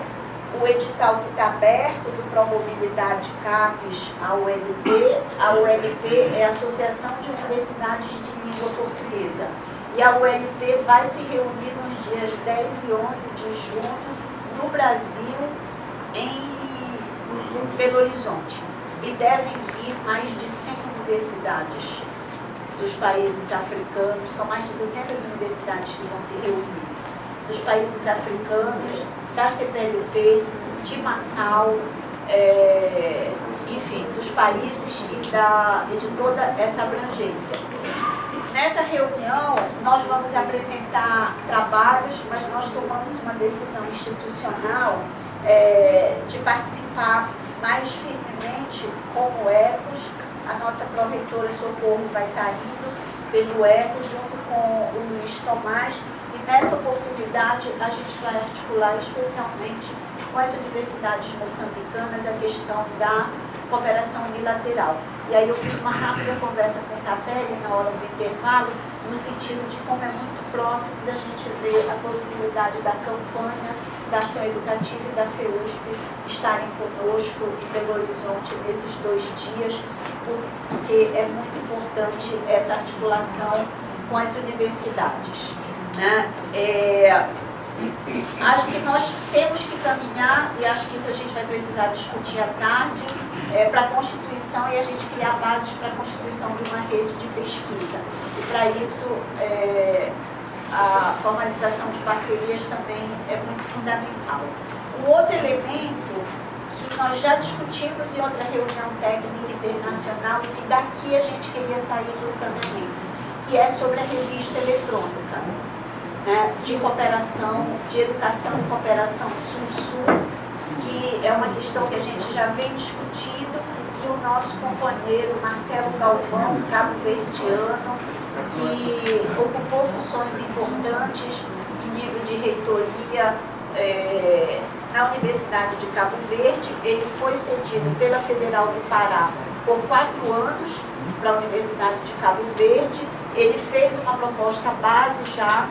o edital que está aberto do Promobilidade CAPES à UNP. A UNP é a Associação de Universidades de Língua Portuguesa. E a UNP vai se reunir nos dias 10 e 11 de junho no Brasil, em Belo Horizonte. E devem vir mais de 100 universidades dos países africanos, são mais de 200 universidades que vão se reunir, dos países africanos, da CPLP, de Macau, enfim, dos países e de toda essa abrangência. Nessa reunião, nós vamos apresentar trabalhos, mas nós tomamos uma decisão institucional de participar mais firmemente como ECOS. A nossa pró-reitora Socorro vai estar indo pelo ECOS junto com o Luiz Tomás, e nessa oportunidade a gente vai articular especialmente com as universidades moçambicanas a questão da cooperação unilateral. E aí eu fiz uma rápida conversa com o Catelli na hora do intervalo, no sentido de como é muito próximo da gente ver a possibilidade da campanha da Ação Educativa e da FEUSP estarem conosco em Belo Horizonte nesses 2 dias, porque é muito importante essa articulação com as universidades, né? Acho que nós temos que caminhar, e acho que isso a gente vai precisar discutir à tarde, para a Constituição e a gente criar bases para a constituição de uma rede de pesquisa. E para isso, a formalização de parcerias também é muito fundamental. Um outro elemento que nós já discutimos em outra reunião técnica internacional e que daqui a gente queria sair do caminhamento, que é sobre a revista eletrônica, né, de cooperação, de educação e cooperação Sul-Sul, que é uma questão que a gente já vem discutindo, e o nosso companheiro Marcelo Galvão, cabo-verdiano, que ocupou funções importantes em nível de reitoria na Universidade de Cabo Verde. Ele foi cedido pela Federal do Pará por 4 anos para a Universidade de Cabo Verde. Ele fez uma proposta base já,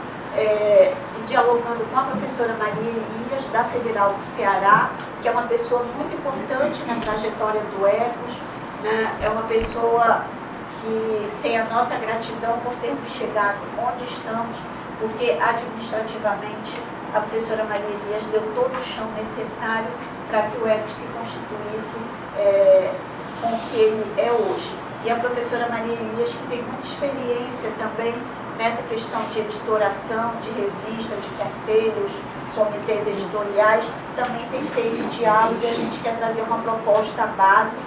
dialogando com a professora Maria Elias, da Federal do Ceará, que é uma pessoa muito importante na trajetória do ECOS, né? É uma pessoa que tem a nossa gratidão por termos chegado onde estamos, porque administrativamente a professora Maria Elias deu todo o chão necessário para que o ECOS se constituísse com o que ele é hoje. E a professora Maria Elias, que tem muita experiência também nessa questão de editoração, de revista, de conselhos, comitês editoriais, também tem feito diálogo, e a gente quer trazer uma proposta base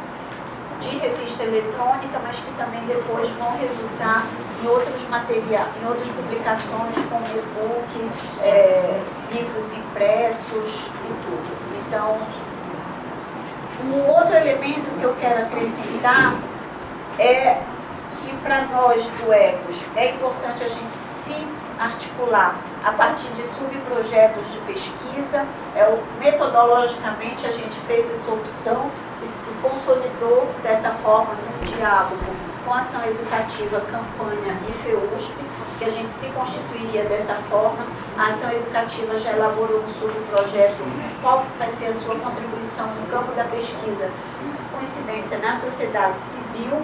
de revista eletrônica, mas que também depois vão resultar em outros materiais, em outras publicações, como e-book, livros impressos e tudo. Então, um outro elemento que eu quero acrescentar é que para nós do ECOS é importante a gente se articular a partir de subprojetos de pesquisa. Metodologicamente a gente fez essa opção e se consolidou dessa forma num diálogo com a Ação Educativa, Campanha e FEUSP, que a gente se constituiria dessa forma. A Ação Educativa já elaborou um subprojeto, qual vai ser a sua contribuição no campo da pesquisa, com incidência na sociedade civil.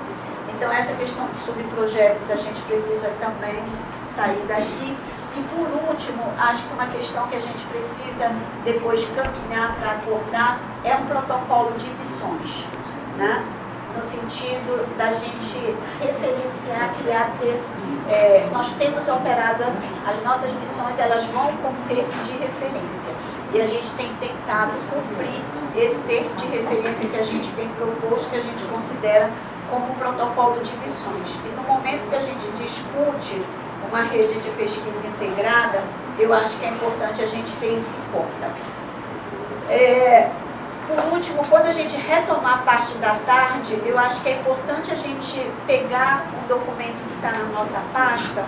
Então, essa questão de subprojetos, a gente precisa também sair daqui. E, por último, acho que uma questão que a gente precisa depois caminhar para acordar é um protocolo de missões, né? No sentido da gente referenciar, criar texto. Nós temos operado assim, as nossas missões elas vão com um termo de referência. E a gente tem tentado cumprir esse termo de referência que a gente tem proposto, que a gente considera como um protocolo de missões. E no momento que a gente discute uma rede de pesquisa integrada, eu acho que é importante a gente ter isso em conta. Por último, quando a gente retomar a parte da tarde, eu acho que é importante a gente pegar um documento que está na nossa pasta,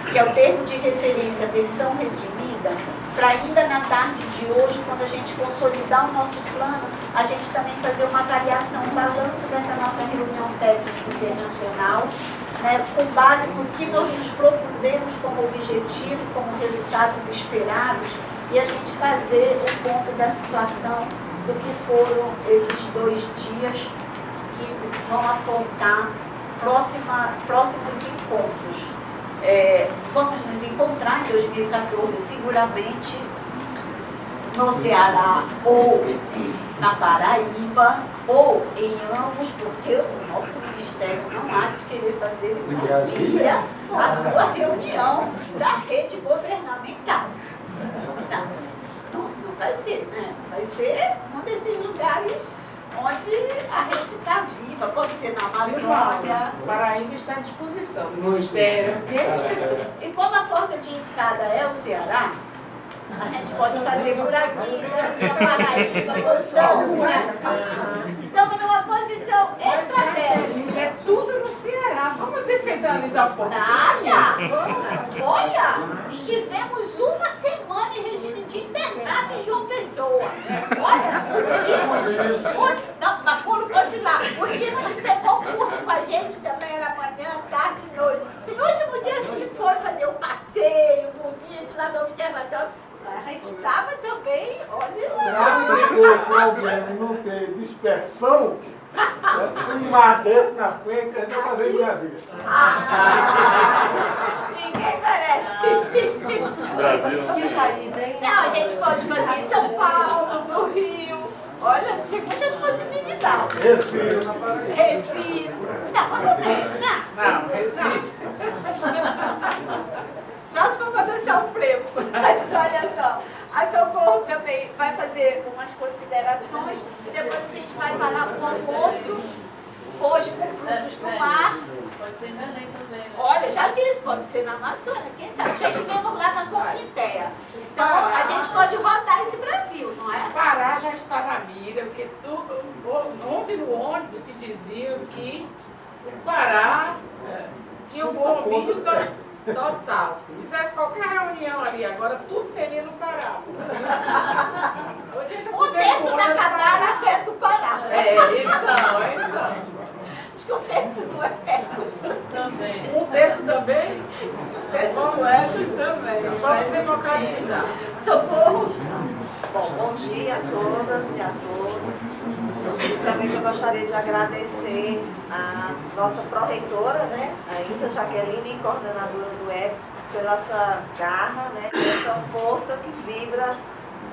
que é o termo de referência, versão resumida, para ainda na tarde de hoje, quando a gente consolidar o nosso plano, a gente também fazer uma avaliação, um balanço dessa nossa reunião técnica internacional, né, com base no que nós nos propusemos como objetivo, como resultados esperados, e a gente fazer o ponto da situação do que foram esses 2 dias que vão apontar próximos encontros. Vamos nos encontrar em 2014, seguramente no Ceará ou na Paraíba, ou em ambos, porque o nosso Ministério não há de querer fazer em Brasília a sua reunião da rede governamental. Não vai ser, né? Vai ser um desses lugares onde a rede está viva, pode ser na Amazônia. Paraíba está à disposição do Ministério. E como a porta de entrada é o Ceará, a gente pode fazer por aqui, na Paraíba, mostrando por aqui. Estamos numa posição estratégica. É tudo no Ceará. Vamos descentralizar um pouco. Nada! Olha, estivemos uma semana em regime de internato em João Pessoa. Olha, não, mas quando hoje lá. O time que pegou curto com a gente também era manhã, tarde e noite. No último dia a gente foi fazer um passeio bonito lá no observatório. A gente estava também, olha lá. O problema não ter dispersão, um mar desse na frente, a gente vai fazer em Brasília. Ninguém merece. Brasil. Que saída, hein? Não, a gente pode fazer em São Paulo, no Rio. Olha, tem muitas possibilidades. Recife. Não, Não, Recife. Só se for para dançar o frevo. Mas olha só, a Socorro também vai fazer umas considerações e depois a gente vai parar para o almoço, hoje com frutos do mar. Pode ser em Belém também, né? Olha, já disse, pode ser na Amazônia, quem sabe? Já estivemos lá na Confiteia. Então, a gente pode rodar esse Brasil, não é? Pará já está na mira, porque ontem no ônibus se dizia que o Pará tinha um domínio total. Se fizesse qualquer reunião ali agora, tudo seria no Pará. Um terço da Catara é do Pará. Então. Acho que um terço do Ecos Também. Um terço também? Um terço do Ecos também. Vamos democratizar. Socorro. Bom dia a todas e a todos. Inicialmente eu gostaria de agradecer a nossa pró-reitora, né, ainda Jaqueline, e coordenadora do EPS, pela essa garra, né, essa força que vibra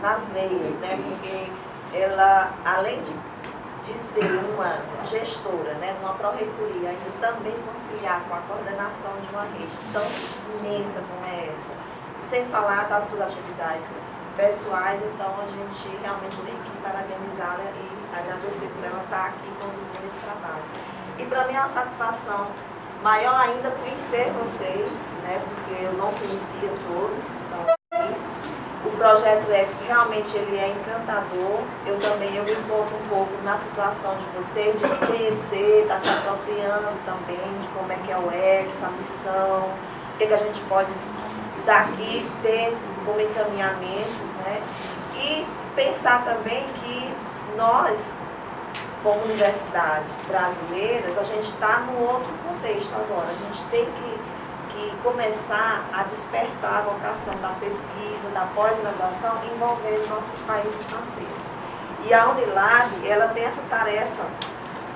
nas veias, né, porque ela, além de ser uma gestora, né, numa pró-reitoria, ainda também conciliar com a coordenação de uma rede tão imensa como é essa, sem falar das suas atividades pessoais, então a gente realmente tem que parabenizá-la e agradecer por ela estar aqui conduzindo esse trabalho. E para mim é uma satisfação maior ainda conhecer vocês, né, porque eu não conhecia todos que estão aqui. O projeto X realmente ele é encantador. Eu me encontro um pouco na situação de vocês, de conhecer, estar se apropriando também de como é que é o X, a missão, o que a gente pode daqui ter como encaminhamentos, né? E pensar também que nós, como universidade brasileiras, a gente está num outro contexto agora. A gente tem que começar a despertar a vocação da pesquisa, da pós-graduação, envolvendo nossos países parceiros. E a Unilab, ela tem essa tarefa,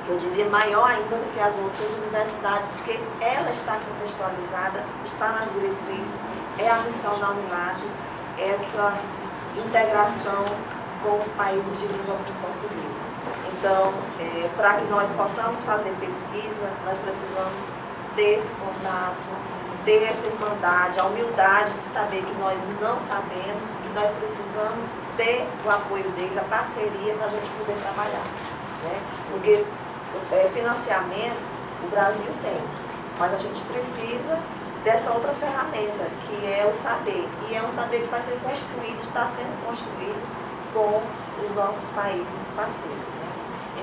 que eu diria maior ainda do que as outras universidades, porque ela está contextualizada, está nas diretrizes, é a missão da Unilab, essa integração com os países de língua portuguesa. Então, para que nós possamos fazer pesquisa, nós precisamos ter esse contato, ter essa irmandade, a humildade de saber que nós não sabemos, que nós precisamos ter o apoio dele, a parceria para a gente poder trabalhar, né? Porque financiamento o Brasil tem, mas a gente precisa dessa outra ferramenta, que é o saber. E é um saber que vai ser construído, está sendo construído com os nossos países parceiros, né?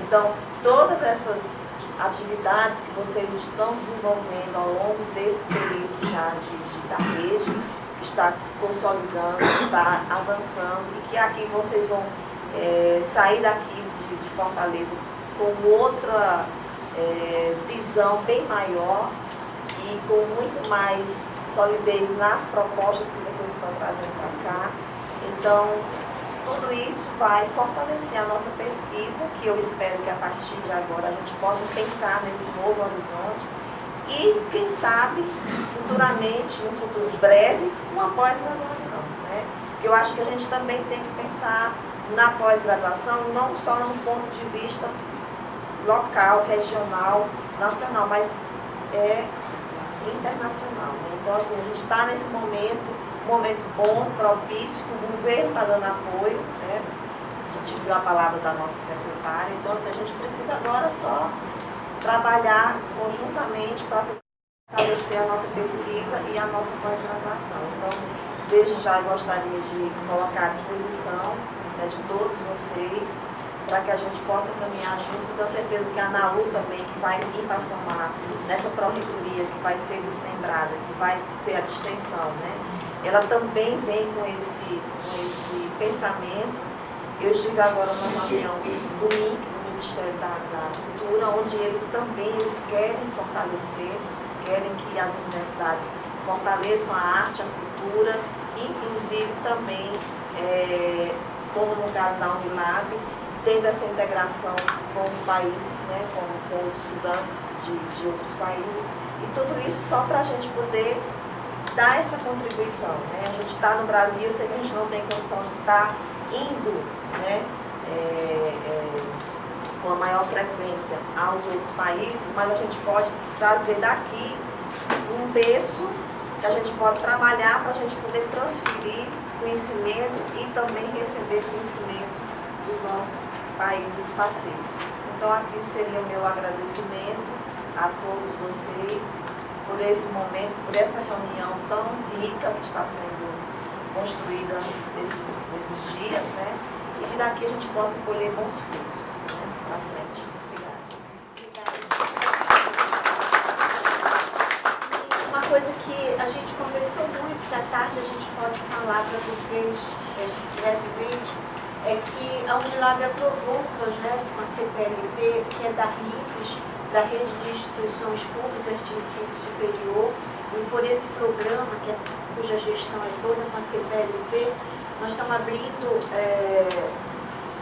Então, todas essas atividades que vocês estão desenvolvendo ao longo desse período já da rede, que está se consolidando, está avançando, e que aqui vocês vão sair daqui de Fortaleza com outra visão bem maior e com muito mais solidez nas propostas que vocês estão trazendo para cá. Então, tudo isso vai fortalecer a nossa pesquisa, que eu espero que a partir de agora a gente possa pensar nesse novo horizonte e, quem sabe, futuramente, no futuro breve, uma pós-graduação, né? Porque eu acho que a gente também tem que pensar na pós-graduação não só no ponto de vista local, regional, nacional, mas internacional, né? Então, assim, a gente está nesse momento bom, propício, o governo está dando apoio, né? A gente viu a palavra da nossa secretária, então assim, a gente precisa agora só trabalhar conjuntamente para fortalecer a nossa pesquisa e a nossa pós-graduação. Então, desde já eu gostaria de colocar à disposição, né, de todos vocês, para que a gente possa caminhar juntos. Eu tenho certeza que a ANAU também, que vai vir para somar nessa pró-reitoria, que vai ser desmembrada, que vai ser a distensão, né? Ela também vem com esse pensamento. Eu estive agora numa reunião domingo Ministério da Cultura, onde eles querem fortalecer, querem que as universidades fortaleçam a arte, a cultura, inclusive também, como no caso da Unilab, tendo essa integração com os países, né, com os estudantes de outros países, e tudo isso só para a gente poder dar essa contribuição. Né? A gente está no Brasil, eu sei que a gente não tem condição de estar indo, né, com a maior frequência aos outros países, mas a gente pode trazer daqui um berço que a gente pode trabalhar para a gente poder transferir conhecimento e também receber conhecimento dos nossos países parceiros. Então aqui seria o meu agradecimento a todos vocês por esse momento, por essa reunião tão rica que está sendo construída nesses dias, né? E que daqui a gente possa colher bons frutos, né, para frente. Obrigada. Uma coisa que a gente conversou muito, que à tarde a gente pode falar para vocês brevemente, é que a Unilab aprovou um projeto com a CPLP, que é da RIPES, da Rede de Instituições Públicas de Ensino Superior, e por esse programa, cuja gestão é toda com a CPLP, nós estamos abrindo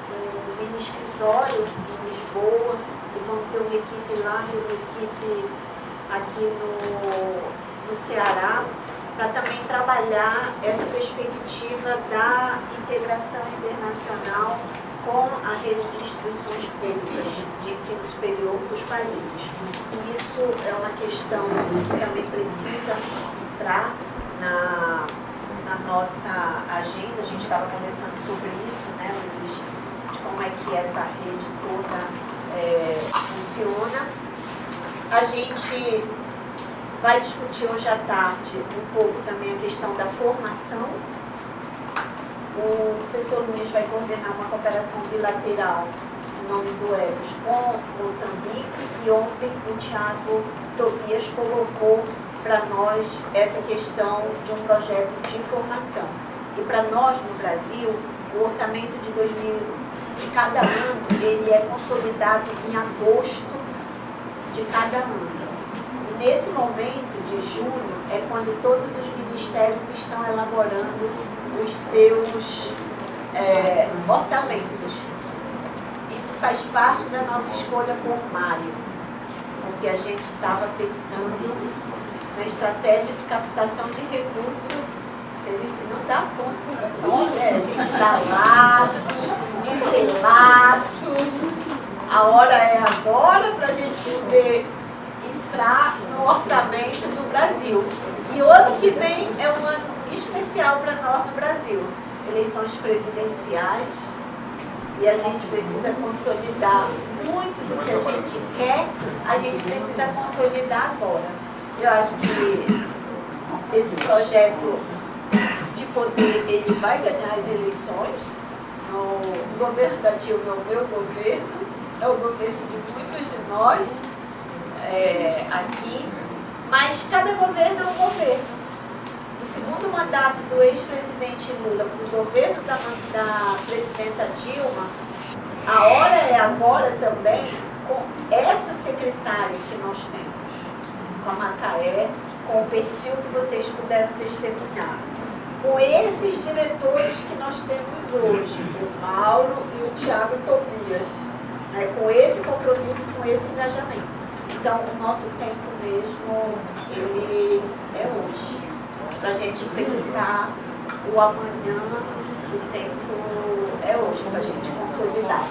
um mini escritório em Lisboa, e vamos ter uma equipe lá e uma equipe aqui no Ceará, para também trabalhar essa perspectiva da integração internacional com a rede de instituições públicas de ensino superior dos países. E isso é uma questão que também precisa entrar na nossa agenda. A gente estava conversando sobre isso, né, Luiz, de como é que essa rede toda funciona. A gente vai discutir hoje à tarde um pouco também a questão da formação. O professor Luiz vai coordenar uma cooperação bilateral em nome do EBUS com Moçambique, e ontem o Tiago Tobias colocou para nós essa questão de um projeto de formação. E para nós no Brasil, o orçamento de cada ano, ele é consolidado em agosto de cada ano. E nesse momento de junho é quando todos os ministérios estão elaborando os seus orçamentos. Isso faz parte da nossa escolha por maio, porque a gente estava pensando na estratégia de captação de recursos, que a gente não dá conta, a gente dá laços, entrelaços, a hora é agora para a gente poder entrar no orçamento do Brasil. E o ano que vem é um ano especial para nós no Brasil, eleições presidenciais, e a gente precisa consolidar muito do que a gente quer, a gente precisa consolidar agora. Eu acho que esse projeto de poder, ele vai ganhar as eleições. O governo da Dilma é o meu governo, é o governo de muitos de nós aqui, mas cada governo é um governo. Do segundo mandato do ex-presidente Lula para o governo da presidenta Dilma, a hora é agora também com essa secretária que nós temos, com a Macaé, com o perfil que vocês puderam testemunhar, com esses diretores que nós temos hoje, o Mauro e o Tiago Tobias, né, com esse compromisso, com esse engajamento. Então, o nosso tempo mesmo, ele é hoje. Para a gente pensar o amanhã, o tempo é hoje, para a gente consolidar.